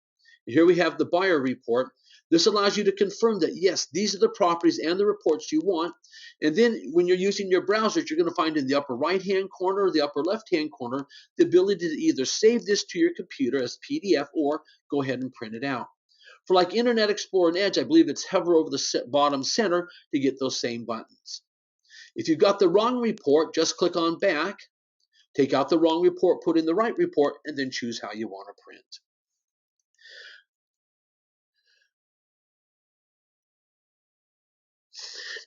Here we have the buyer report. This allows you to confirm that, yes, these are the properties and the reports you want. And then when you're using your browsers, you're going to find in the upper right-hand corner or the upper left-hand corner the ability to either save this to your computer as PDF or go ahead and print it out. For like Internet Explorer and Edge, I believe it's hover over the bottom center to get those same buttons. If you've got the wrong report, just click on back. Take out the wrong report, put in the right report, and then choose how you want to print.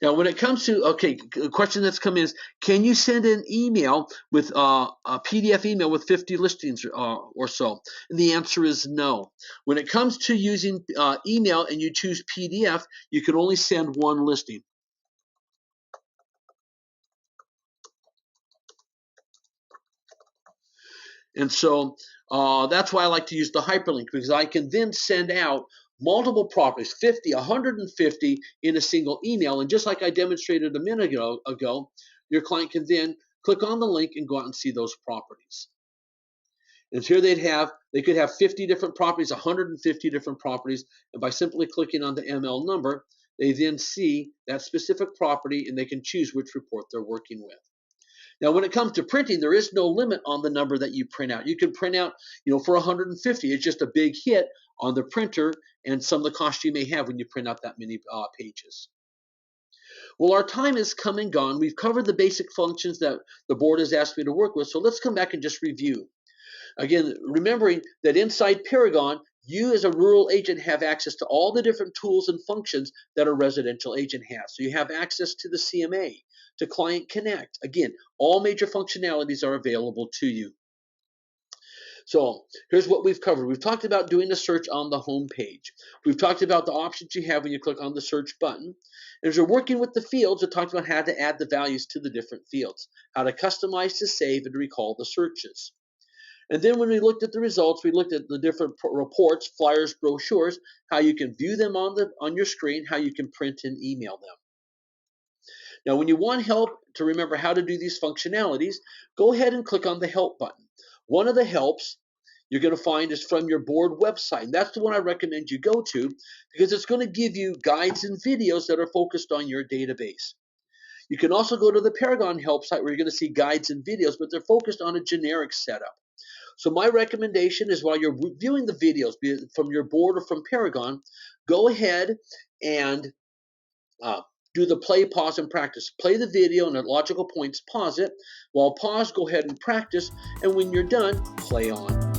Now, when it comes to, a question that's come in is, can you send an email with a PDF email with 50 listings or so? And the answer is no. When it comes to using email and you choose PDF, you can only send one listing. And so that's why I like to use the hyperlink, because I can then send out multiple properties, 50, 150 in a single email. And just like I demonstrated a minute ago, your client can then click on the link and go out and see those properties. And here they could have 50 different properties, 150 different properties. And by simply clicking on the ML number, they then see that specific property and they can choose which report they're working with. Now, when it comes to printing, there is no limit on the number that you print out. You can print out, for 150. It's just a big hit on the printer and some of the cost you may have when you print out that many pages. Well, our time has come and gone. We've covered the basic functions that the board has asked me to work with, so let's come back and just review. Again, remembering that inside Paragon, you as a rural agent have access to all the different tools and functions that a residential agent has. So you have access to the CMA, to Client Connect. Again, all major functionalities are available to you. So here's what we've covered. We've talked about doing a search on the home page. We've talked about the options you have when you click on the search button. And as you're working with the fields, we talked about how to add the values to the different fields, how to customize, to save, and to recall the searches. And then when we looked at the results, we looked at the different reports, flyers, brochures, how you can view them on your screen, how you can print and email them. Now, when you want help to remember how to do these functionalities, go ahead and click on the Help button. One of the helps you're going to find is from your board website. And that's the one I recommend you go to because it's going to give you guides and videos that are focused on your database. You can also go to the Paragon Help site where you're going to see guides and videos, but they're focused on a generic setup. So my recommendation is while you're viewing the videos, be it from your board or from Paragon, go ahead and do the play, pause, and practice. Play the video and at logical points, pause it. While pause, go ahead and practice. And when you're done, play on.